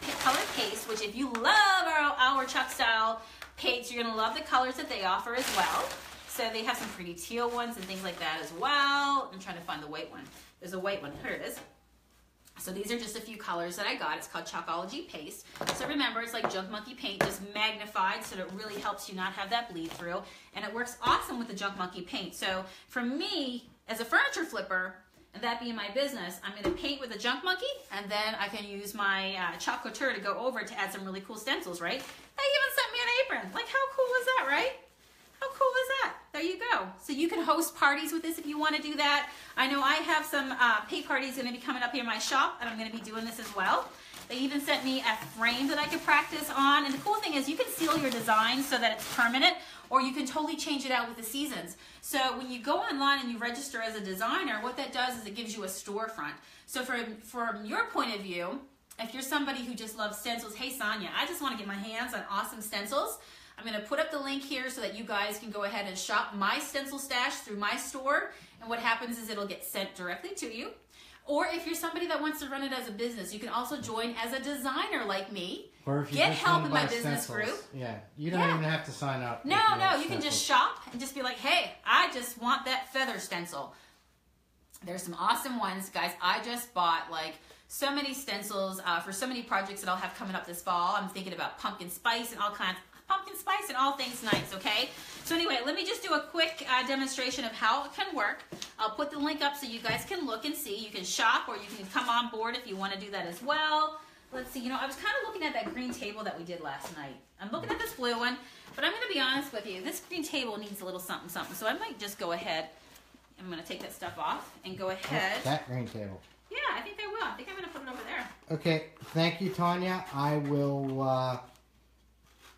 paste, which if you love our Chuck style paints, you're going to love the colors that they offer as well. So they have some pretty teal ones and things like that as well. I'm trying to find the white one. There's a white one. Here it is. So these are just a few colors that I got. It's called Chalkology Paste. So remember, it's like Junk Monkey paint, just magnified, so that it really helps you not have that bleed through. And it works awesome with the Junk Monkey paint. So for me, as a furniture flipper, and that being my business, I'm going to paint with a Junk Monkey, and then I can use my Chalk Couture to go over to add some really cool stencils, right? They even sent me an apron. Like, how cool is that, right? How cool is that? There you go. So you can host parties with this if you want to do that. I know I have some paint parties going to be coming up here in my shop, and I'm going to be doing this as well. They even sent me a frame that I could practice on. And the cool thing is you can seal your design so that it's permanent, or you can totally change it out with the seasons. So when you go online and you register as a designer, what that does is it gives you a storefront. So from your point of view, if you're somebody who just loves stencils, hey Sonia, I just want to get my hands on awesome stencils. I'm going to put up the link here so that you guys can go ahead and shop my stencil stash through my store. And what happens is it'll get sent directly to you. Or if you're somebody that wants to run it as a business, you can also join as a designer like me. Or if you get just help in my stencils. business group. Yeah, you don't even have to sign up. No, you can just shop and just be like, hey, I just want that feather stencil. There's some awesome ones, guys. I just bought like so many stencils for so many projects that I'll have coming up this fall. I'm thinking about pumpkin spice and all kinds. Pumpkin spice and all things nice, okay? So anyway, let me just do a quick demonstration of how it can work. I'll put the link up so you guys can look and see. You can shop or you can come on board if you want to do that as well. Let's see, I was kind of looking at that green table that we did last night. I'm looking at this blue one, but I'm going to be honest with you. This green table needs a little something, something. So I might just go ahead. I'm going to take that stuff off and go ahead. That green table. Yeah, I think I will. I think I'm going to put it over there. Okay, thank you, Tanya. I will...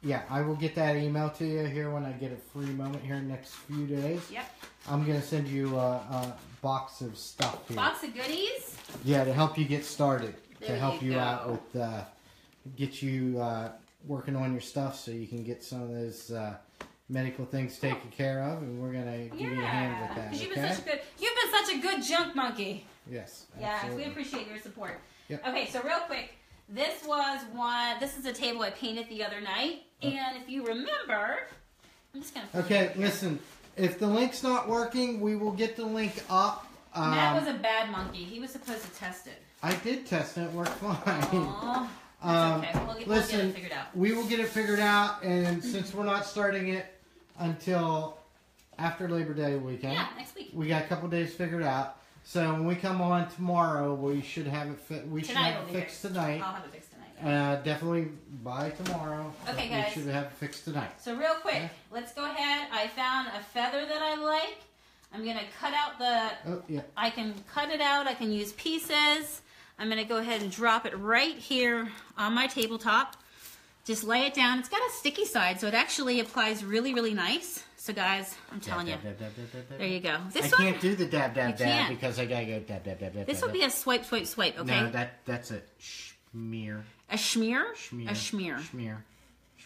Yeah, I will get that email to you here when I get a free moment here in the next few days. Yep. I'm going to send you a box of stuff here. Box of goodies? Yeah, to help you get started. There to help you you go. out with, get you working on your stuff so you can get some of those medical things taken care of. And we're going to give you a hand with that, You've okay? been such a good junk monkey. Yes, Yes, absolutely. we appreciate your support. Yep. Okay, so real quick. This is a table I painted the other night, and if you remember, I'm just gonna. Okay, listen. If the link's not working, we will get the link up. Matt was a bad monkey. He was supposed to test it. I did test it. It worked fine. Aww. That's okay. We'll get it figured out. We will get it figured out, and since we're not starting it until after Labor Day weekend, yeah, next week. We got a couple days figured out. So when we come on tomorrow, we should have it. We should have it fixed tonight. I'll have it fixed tonight. definitely by tomorrow. Okay, We guys. should have it fixed tonight. So real quick, Yeah. let's go ahead. I found a feather that I like. I'm going to cut out the... Oh, yeah. I can cut it out. I can use pieces. I'm going to go ahead and drop it right here on my tabletop. Just lay it down. It's got a sticky side, so it actually applies really, really nice. So guys, I'm telling you. There you go. This I one, can't do the dab, dab, You dab can't. because I gotta go dab, dab, dab, dab. this dab, would be a swipe, swipe, swipe, okay? No, that's a schmear. A schmear? Schmear. A schmear. Schmear.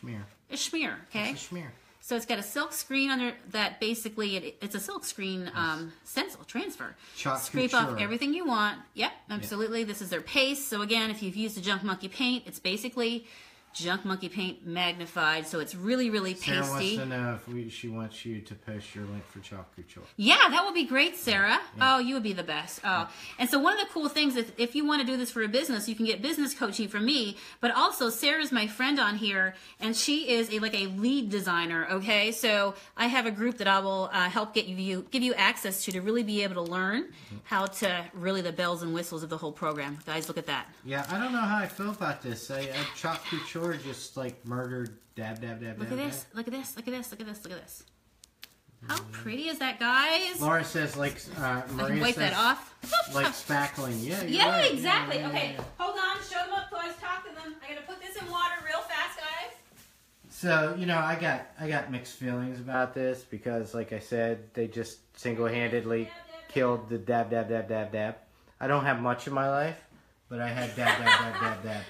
Schmear. A schmear, okay? It's a schmear. So it's got a silk screen under that. Basically, it's a silk screen stencil transfer. Chalk Scrape couture. off everything you want. Yep, absolutely. This is their paste. So again, if you've used the Junk Monkey paint, it's basically Junk Monkey paint magnified. So it's really, really Sarah wants pasty. to know if she wants you to post your link for Chalk Couture. Yeah, that would be great, Sarah. Oh, you would be the best. Oh, and so one of the cool things is if you want to do this for a business, you can get business coaching from me. But also, Sarah's my friend on here, and she is like a lead designer. Okay, so I have a group that I will help give you access to really be able to learn how to really the bells and whistles of the whole program. Guys, look at that. Yeah, I don't know how I feel about this. Chalk Couture just like murdered dab, dab, dab, Look dab, at this. dab. Look at this. Look at this. Look at this. Look at this. How pretty is that, guys? Laura says like I Maria can wipe says that off. like spackling. Yeah, you're Yeah, right. exactly. Yeah, yeah, Okay, yeah. hold on. Show them up. Let's talk to them. I gotta put this in water real fast, guys. So I got mixed feelings about this because, like I said, they just single-handedly killed the dab, dab, dab, dab, dab. I don't have much in my life, but I had dab, dab, dab, dab, dab,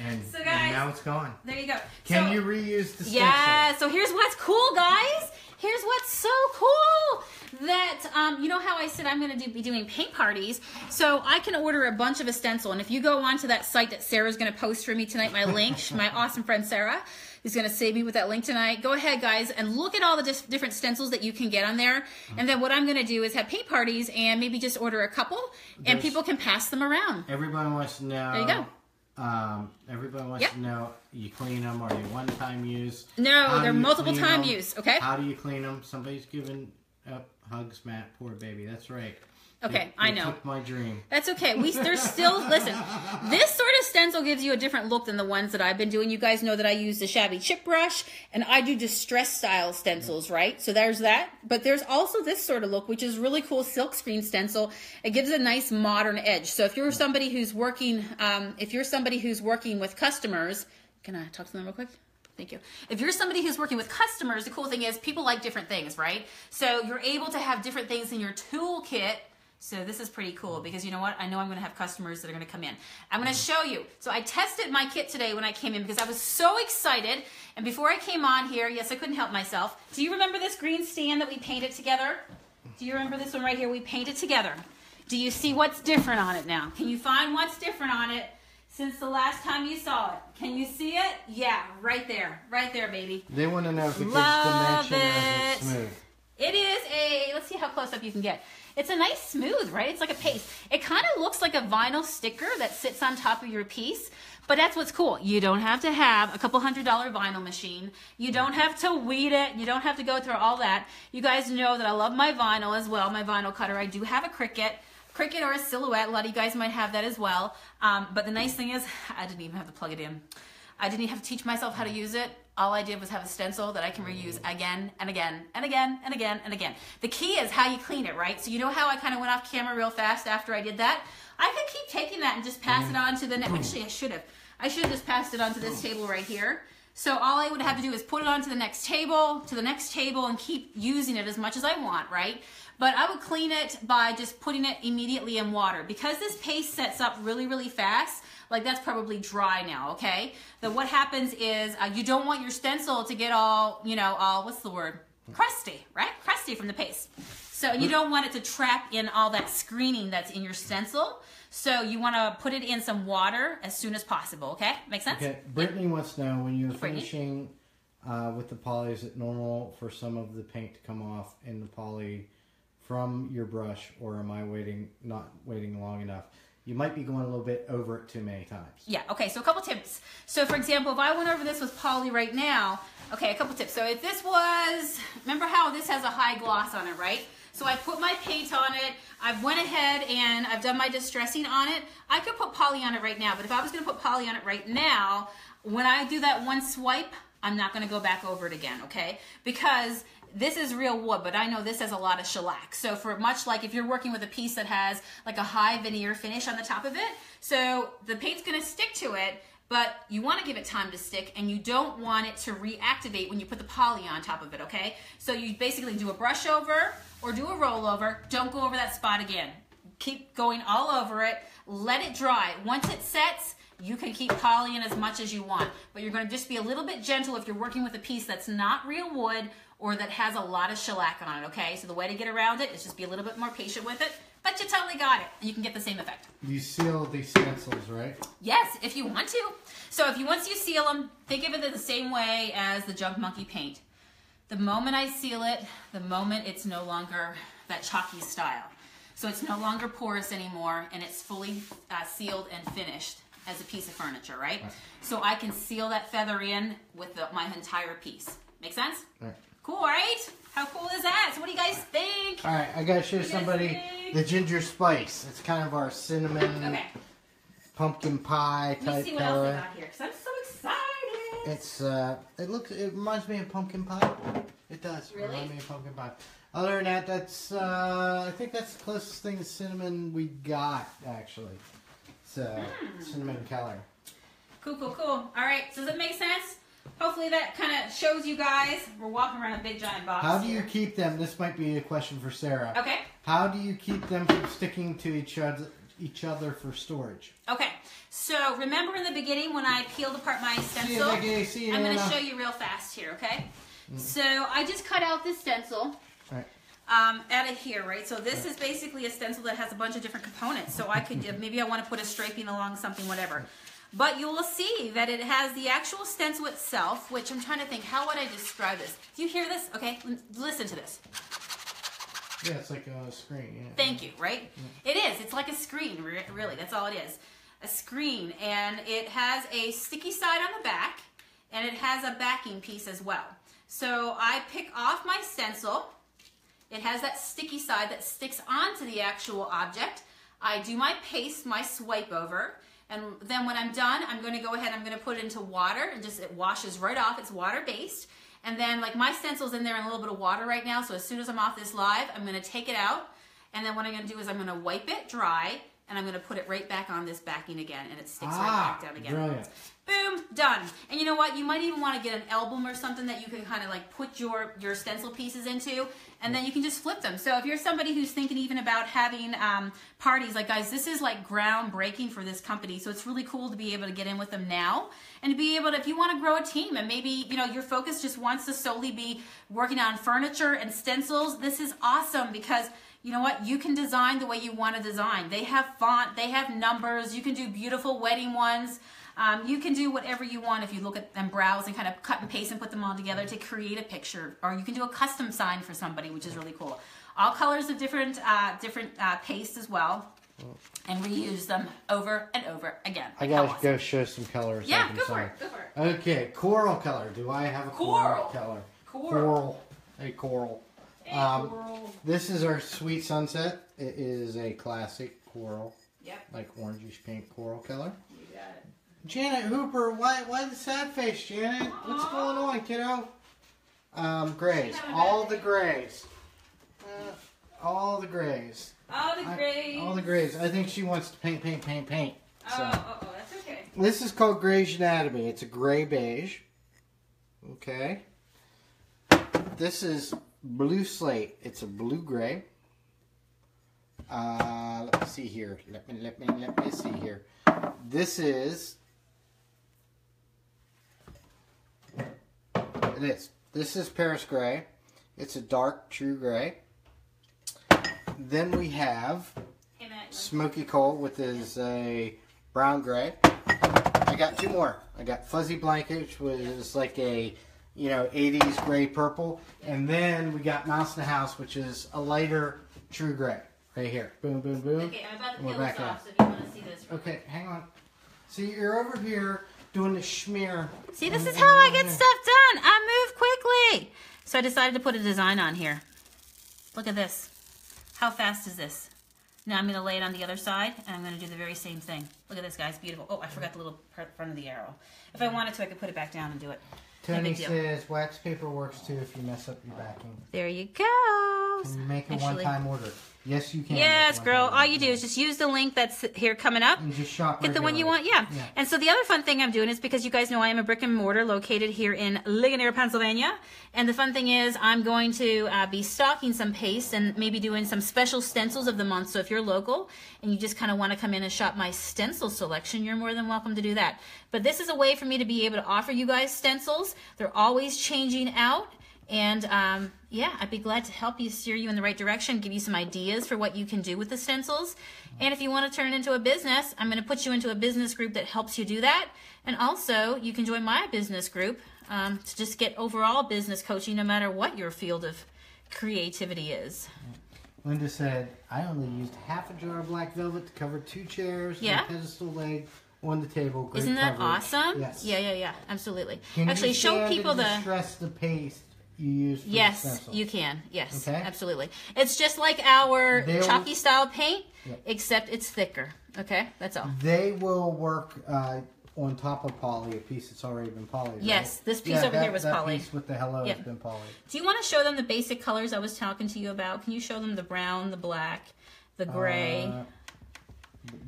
and, So, guys, and now it's gone. There you go. Can So- you reuse the stencil? Yeah. So here's what's cool, guys. Here's what's so cool. That, you know how I said I'm going to be doing paint parties? So I can order a bunch of a stencil. And if you go onto that site that Sarah's going to post for me tonight, my link, my awesome friend Sarah is going to save me with that link tonight. Go ahead, guys, and look at all the different stencils that you can get on there. And then what I'm going to do is have paint parties and maybe just order a couple, and people can pass them around. Everybody wants to know. There you go. Everybody wants to know, you clean them, are you one-time use? No, How they're do you multiple clean time them? use, okay? How do you clean them? Somebody's giving up hugs, Matt. Poor baby. That's right. Okay, They I know. took my dream. That's okay. There's still, listen, this sort of stencil gives you a different look than the ones that I've been doing. You guys know that I use the shabby chip brush, and I do distress style stencils, right? So there's that. But there's also this sort of look, which is really cool silk screen stencil. It gives a nice modern edge. So if you're somebody who's working, with customers, can I talk to them real quick? Thank you. If you're somebody who's working with customers, the cool thing is people like different things, right? So you're able to have different things in your toolkit. So this is pretty cool because you know what? I know I'm going to have customers that are going to come in. I'm going to show you. So I tested my kit today when I came in because I was so excited. And before I came on here, yes, I couldn't help myself. Do you remember this green stand that we painted together? Do you remember this one right here? We painted together. Do you see what's different on it now? Can you find what's different on it since the last time you saw it? Can you see it? Yeah, right there. Right there, baby. They want to know if it gives Love dimension or is it. it smooth. It is let's see how close up you can get. It's a nice smooth, right? It's like a paste. It kind of looks like a vinyl sticker that sits on top of your piece, but that's what's cool. You don't have to have a couple $100 vinyl machine. You don't have to weed it. You don't have to go through all that. You guys know that I love my vinyl as well, my vinyl cutter. I do have a Cricut or a Silhouette. A lot of you guys might have that as well. But the nice thing is I didn't even have to plug it in. I didn't even have to teach myself how to use it. All I did was have a stencil that I can reuse again and again and again and again and again. The key is how you clean it, right? So you know how I kind of went off camera real fast after I did that? I could keep taking that and just pass it on to the next. Actually, I should have. I should have just passed it onto this table right here. So all I would have to do is put it onto the next table, and keep using it as much as I want, right? But I would clean it by just putting it immediately in water. Because this paste sets up really, really fast, like that's probably dry now, okay? Then what happens is you don't want your stencil to get all, what's the word? Crusty, right? Crusty from the paste. So you don't want it to trap in all that screening that's in your stencil. So you want to put it in some water as soon as possible, okay? Make sense? Okay, Brittany wants to know, when you're Brittany? finishing with the poly, is it normal for some of the paint to come off in the poly from your brush, or am I not waiting long enough? You might be going a little bit over it too many times. Yeah, okay, so a couple tips. So for example, if I went over this with poly right now, okay, a couple tips. So if this was, remember how this has a high gloss on it, right? So I put my paint on it. I've went ahead and I've done my distressing on it. I could put poly on it right now, but if I was going to put poly on it right now, when I do that one swipe, I'm not going to go back over it again, okay? Because this is real wood, but I know this has a lot of shellac. So for much like if you're working with a piece that has like a high veneer finish on the top of it, so the paint's going to stick to it, but you want to give it time to stick, and you don't want it to reactivate when you put the poly on top of it, okay? So you basically do a brush over or do a roll over. Don't go over that spot again. Keep going all over it. Let it dry. Once it sets, you can keep polying as much as you want, but you're going to just be a little bit gentle if you're working with a piece that's not real wood or that has a lot of shellac on it, okay? So the way to get around it is just be a little bit more patient with it, but you totally got it. You can get the same effect. You seal these stencils, right? Yes, if you want to. So once you seal them, think of it the same way as the Junk Monkey paint. The moment I seal it, the moment it's no longer that chalky style. So it's no longer porous anymore, and it's fully sealed and finished as a piece of furniture, right? So I can seal that feather in with my entire piece. Make sense? Right. Cool, right? How cool is that? So what do you guys think? All right, I gotta show somebody the ginger spice. It's kind of our cinnamon, pumpkin pie type color. Let me see what else I got here, because I'm so excited. It reminds me of pumpkin pie. It does. Really? Remind me of pumpkin pie. Other than that, that's I think that's the closest thing to cinnamon we got actually. So cinnamon color. Cool, cool, cool. All right, so does it make sense? Hopefully that kind of shows you guys. We're walking around a big giant box. How do you keep them? This might be a question for Sarah. Okay. How do you keep them from sticking to each other for storage? Okay. So remember in the beginning when I peeled apart my stencil? I'm going to show you real fast here, okay? So I just cut out this stencil. Right. Out of here, right? So this is basically a stencil that has a bunch of different components. So I could, maybe I want to put a striping along something, whatever. But you will see that it has the actual stencil itself, which I'm trying to think, how would I describe this? Do you hear this? Okay, listen to this. Yeah, it's like a screen. Yeah. Thank you, right? Yeah. It is. It's like a screen, really. That's all it is. A screen. And it has a sticky side on the back, and it has a backing piece as well. So I pick off my stencil. It has that sticky side that sticks onto the actual object. I do my paste, my swipe over. And then when I'm done, I'm going to go ahead, I'm going to put it into water, and just it washes right off. It's water-based. And then like my stencil's in there in a little bit of water right now, so as soon as I'm off this live, I'm going to take it out. And then what I'm going to do is I'm going to wipe it dry, and I'm going to put it right back on this backing again, and it sticks right back down again. Brilliant. Boom, done. And you know what? You might even want to get an album or something that you can kind of like put your stencil pieces into, and then you can just flip them. So if you're somebody who's thinking even about having parties, like guys, this is like groundbreaking for this company. So it's really cool to be able to get in with them now and to be able to, if you want to grow a team and maybe, you know, your focus just wants to solely be working on furniture and stencils, this is awesome because you know what? You can design the way you want to design. They have font, they have numbers, you can do beautiful wedding ones. You can do whatever you want if you look at and browse and kind of cut and paste and put them all together to create a picture. Or you can do a custom sign for somebody, which is really cool. All colors of different paste as well. And reuse them over and over again. I gotta go show some colors. Yeah, go for it. Go for it. Okay, coral color. Do I have a coral color? Coral. A coral. This is our Sweet Sunset. It is a classic coral. Yep. Like orangish pink coral color. You got it. Janet Hooper, why the sad face, Janet? What's going on, kiddo? Grays. All the grays. All the grays. All the grays. All the grays. I think she wants to paint. So. That's okay. This is called Gray's Anatomy. It's a gray beige. Okay. This is Blue Slate. It's a blue gray. Let me see here. Let me see here. This is This is Paris gray. It's a dark true gray. Then we have Smoky Coal, which is a brown gray. I got two more. I got Fuzzy Blanket, which is like a 80s gray purple, and then we got Mouse in the House, which is a lighter true gray. Right here. Boom, boom, boom. Okay, I'm about to peel this off, so if you want to see this. Okay, hang on. See, you're over here doing the schmear. See, this is how I get stuff done. I move quickly. So I decided to put a design on here. Look at this. How fast is this? Now I'm going to lay it on the other side, and I'm going to do the very same thing. Look at this, guys. Beautiful. Oh, I forgot the little front of the arrow. If I wanted to, I could put it back down and do it. Tony says wax paper works too if you mess up your backing. There you go. Can you make a one-time order? Yes, you can. Yes, girl. All you do is just use the link that's here coming up. And just shop. Get the one you want, yeah. And so the other fun thing I'm doing is because you guys know I am a brick and mortar located here in Ligonier, Pennsylvania. And the fun thing is I'm going to be stocking some paste and maybe doing some special stencils of the month. So if you're local and you just kind of want to come in and shop my stencil selection, you're more than welcome to do that. But this is a way for me to be able to offer you guys stencils. They're always changing out. And yeah, I'd be glad to help you, steer you in the right direction, give you some ideas for what you can do with the stencils. And if you want to turn it into a business, I'm going to put you into a business group that helps you do that. And also, you can join my business group to just get overall business coaching no matter what your field of creativity is. Linda said, I only used half a jar of black velvet to cover 2 chairs and a pedestal leg on the table. Great Isn't that coverage. Awesome? Yes. Yeah, absolutely. Can Actually, you show people the... stress the paste you use for the Yes, stencils? you can. Yes, okay. Absolutely. It's just like our chalky style paint, except it's thicker. Okay, that's all. They will work on top of poly, a piece that's already been polyed. Yes, right? this piece over here was that polyed. Piece with the hello has been polyed. Do you want to show them the basic colors I was talking to you about? Can you show them the brown, the black, the gray?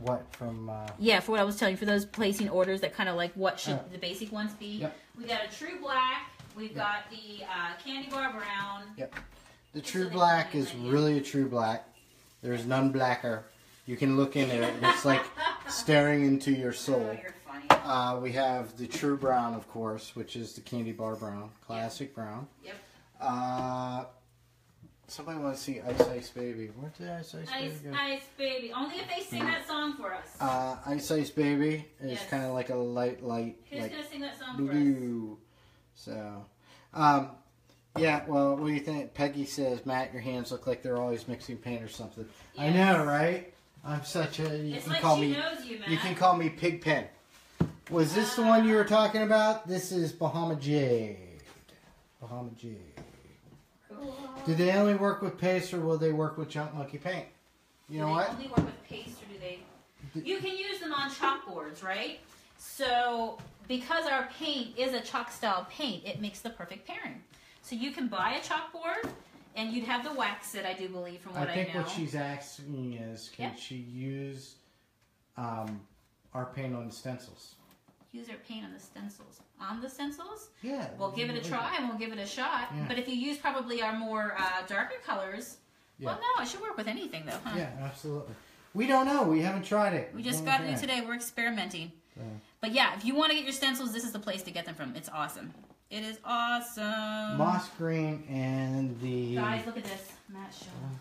What from? Yeah, for what I was telling you, for those placing orders that kind of like what should the basic ones be. Yep. We got a true black. We've got the candy bar brown. Yep. The true black is really a true black. There's none blacker. You can look in it. It's like staring into your soul. Oh, you're funny. We have the true brown, of course, which is the candy bar brown, classic brown. Yep. Somebody wants to see Ice Ice Baby. Where did Ice Baby go? Ice Baby. Only if they sing that song for us. Ice Ice Baby is kind of like a light. Who's like, gonna sing that song blue. for us? So, yeah. Well, what do you think? Peggy says, Matt, your hands look like they're always mixing paint or something. Yes. I know, right? I'm such a. You it's can like call she me. knows you, Matt. You can call me Pigpen. Was this the one you were talking about? This is Bahama Jade. Bahama Jade. Cool. Do they only work with paste, or will they work with Junk Monkey paint? You know what? Do they only work with paste, or do they? You can use them on chalkboards, right? So, because our paint is a chalk style paint, it makes the perfect pairing. So you can buy a chalkboard, and you'd have the wax it, I do believe, from what I know. I think what she's asking is, can she use our paint on the stencils? Use our paint on the stencils. On the stencils? Yeah. We'll give it a try, and we'll give it a shot. Yeah. But if you use probably our more darker colors, well, no, it should work with anything, though, huh? Yeah, absolutely. We don't know. We haven't tried it. We just got it today. We're experimenting. But yeah, if you want to get your stencils, this is the place to get them from. It's awesome. It is awesome. Moss green and the... Guys, look at this. Matt, show them.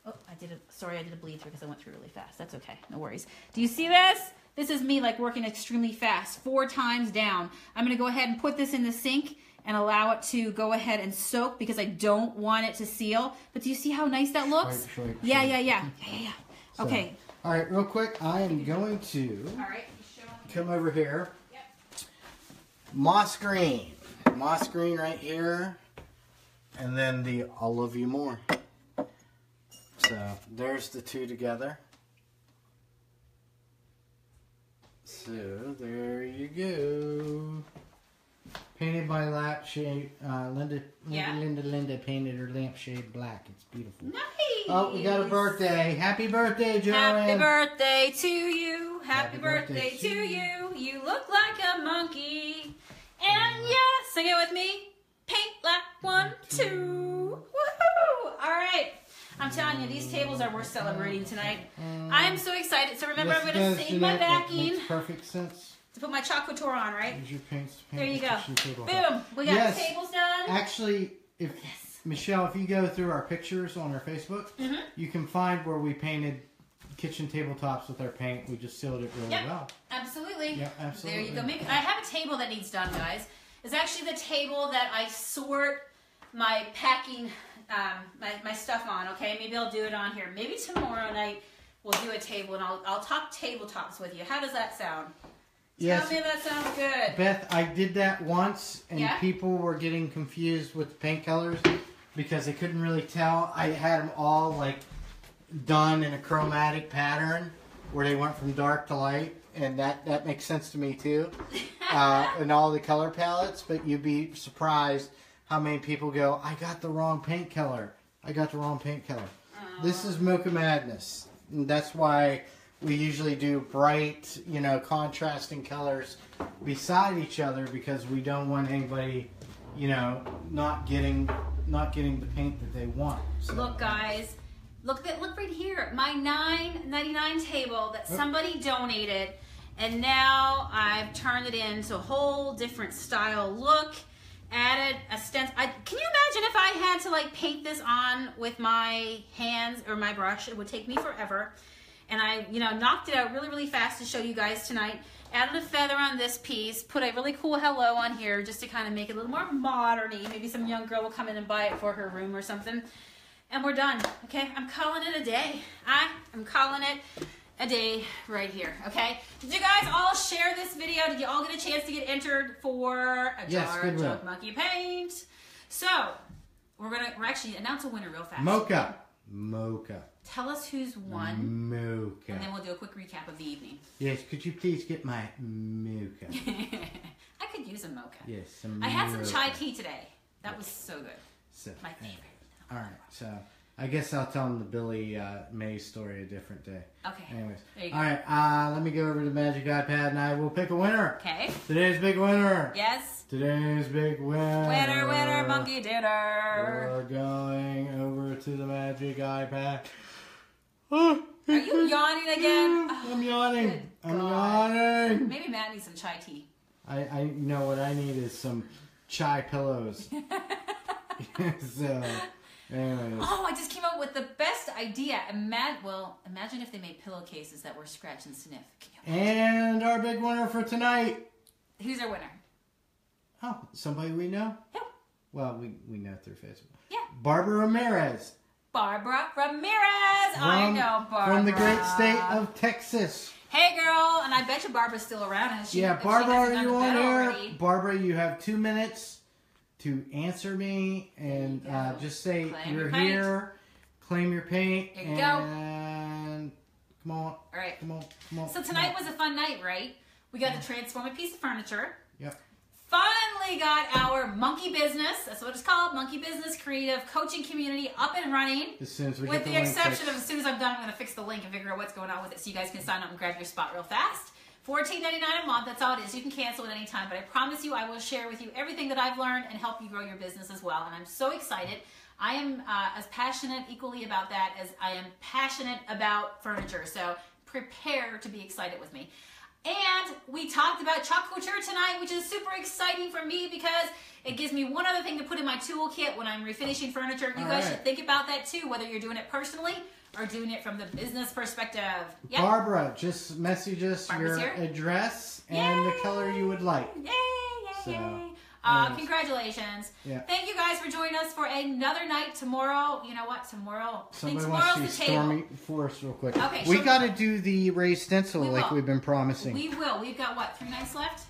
Oh, I did a bleed through because I went through really fast. That's okay. No worries. Do you see this? This is me like working extremely fast, 4 times down. I'm going to go ahead and put this in the sink and allow it to go ahead and soak because I don't want it to seal. But do you see how nice that looks? Yeah. Okay. So, all right, real quick, I am going to come over here. Yep. Moss green right here, and then the I'll Love You More. So there's the two together. So there you go. Painted by Lampshade. Linda painted her lampshade black. It's beautiful. Nice. Oh, we got a birthday. Happy birthday, Joanne. Happy birthday to you. Happy birthday to you. You look like a monkey. And yeah, sing it with me. Paint like 1, 2. Woohoo! All right. I'm telling you, these tables are worth celebrating tonight. I'm so excited. So remember, I'm going to save my backing. Makes perfect sense. To put my chalk couture on, right? Use your paints to paint. There you go. Boom. We got the tables done. Actually, Michelle, if you go through our pictures on our Facebook, you can find where we painted kitchen tabletops with our paint. We just sealed it really well. Absolutely. Yep, absolutely. There you go. I have a table that needs done, guys. It's actually the table that I sort my packing, my stuff on, okay? Maybe I'll do it on here. Maybe tomorrow night we'll do a table, and I'll talk tabletops with you. How does that sound? Yes. Tell me that sounds good. Beth, I did that once, and people were getting confused with the paint colors because they couldn't really tell. I had them all, like, done in a chromatic pattern where they went from dark to light, and that makes sense to me too. And all the color palettes, but you'd be surprised how many people go, I got the wrong paint color. I got the wrong paint color. This is Mocha Madness. And that's why we usually do bright, contrasting colors beside each other, because we don't want anybody, not getting the paint that they want. So. Look, guys. Look right here. My $9.99 table that somebody donated, and now I've turned it into a whole different style look. Added a stencil. Can you imagine if I had to like paint this on with my hands or my brush? It would take me forever. And I, knocked it out really, really fast to show you guys tonight. Added a feather on this piece. Put a really cool hello on here just to kind of make it a little more modern-y. Maybe some young girl will come in and buy it for her room or something. And we're done, okay? I'm calling it a day. I'm calling it a day right here, okay? Did you guys all share this video? Did you all get a chance to get entered for a jar of Junk Monkey paint? So, we're actually announce a winner real fast. Mocha. Tell us who's won. Mocha. And then we'll do a quick recap of the evening. Yes, could you please get my mocha? I could use a mocha. Yes, some I had some chai tea today. That was so good. So, my favorite. All right, so I guess I'll tell them the Billy Mays story a different day. Okay. Anyways. There you go. All right, let me go over to the Magic iPad and I will pick a winner. Okay. Today's big winner. Yes. Today's big winner. Winner, monkey dinner. We're going over to the Magic iPad. Are you yawning again? I'm yawning. I'm God. yawning. Maybe Matt needs some chai tea. I know what I need is some chai pillows. So, anyways. Oh, I just came up with the best idea. Imagine if they made pillowcases that were scratch and sniff. And our big winner for tonight. Who's our winner? Oh, somebody we know? Who? Well, we know through Facebook. Yeah. Barbara Ramirez. Barbara Ramirez. I know Barbara. From the great state of Texas. Hey, girl. And I bet you Barbara's still around. Barbara, are you on here? Already. Barbara, you have 2 minutes to answer me and just say Claim you're your paint. here. Claim your paint. There you go. And come on. All right. Come on. So tonight was a fun night, right? We got to transform a piece of furniture. Yep. Finally got our monkey business, that's what it's called, monkey business creative coaching community up and running. As soon as we with get the exception of as soon as I'm done, I'm going to fix the link and figure out what's going on with it so you guys can sign up and grab your spot real fast. $14.99 a month, that's all it is. You can cancel at any time, but I promise you I will share with you everything that I've learned and help you grow your business as well. And I'm so excited. I am as passionate equally about that as I am passionate about furniture. So prepare to be excited with me. And we talked about chalk couture tonight, which is super exciting for me because it gives me one other thing to put in my toolkit when I'm refinishing furniture. You guys should think about that too, whether you're doing it personally or doing it from the business perspective. Yep. Barbara, just message us your address and the color you would like. Yay. Congratulations. Yeah. Thank you guys for joining us for another night. Tomorrow, you know what? Tomorrow. Somebody wants to see Stormy for us real quick. Okay, we got to do the raised stencil like we've been promising. We will. We've got what, 3 nights left?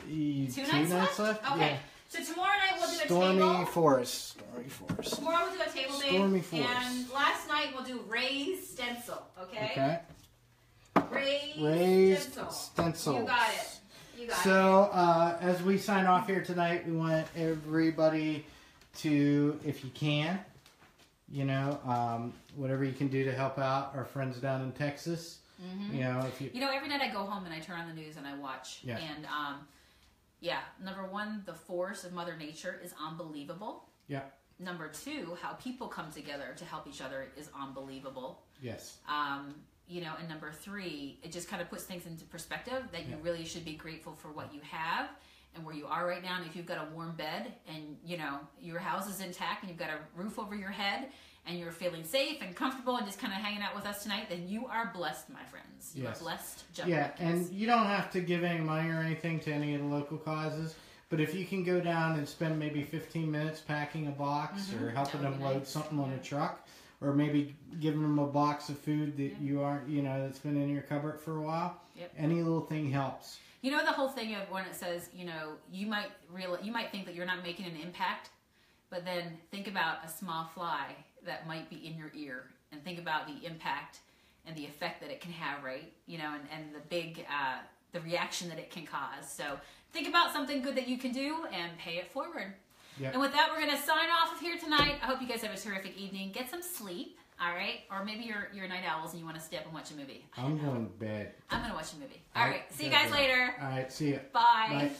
2 nights left? Okay. Yeah. So tomorrow night we'll do a Stormy table. Forest. Tomorrow we'll do a table day. Stormy Forest. And last night we'll do raised stencil. Okay. Raised stencil. You got it. So, as we sign off here tonight, we want everybody to, if you can, whatever you can do to help out our friends down in Texas. Mm-hmm. Every night I go home and I turn on the news and I watch. Yeah. And, number one, the force of Mother Nature is unbelievable. Yeah. Number two, how people come together to help each other is unbelievable. Yes. And number three, it just kind of puts things into perspective that you really should be grateful for what you have and where you are right now. And if you've got a warm bed and, your house is intact and you've got a roof over your head and you're feeling safe and comfortable and just kind of hanging out with us tonight, then you are blessed, my friends. You are blessed. And you don't have to give any money or anything to any of the local causes. But if you can go down and spend maybe 15 minutes packing a box or helping them load something on a truck, or maybe giving them a box of food that you aren't, that's been in your cupboard for a while. Yep. Any little thing helps. The whole thing of when it says, you might think that you're not making an impact, but then think about a small fly that might be in your ear and think about the impact and the effect that it can have, right? You know, and the big, the reaction that it can cause. So think about something good that you can do and pay it forward. Yep. And with that, we're going to sign off of here tonight. I hope you guys have a terrific evening. Get some sleep, all right? Or maybe you're night owls and you want to stay up and watch a movie. I'm going to bed. I'm going to watch a movie. All right. See you guys later. All right. See you. Bye. Bye.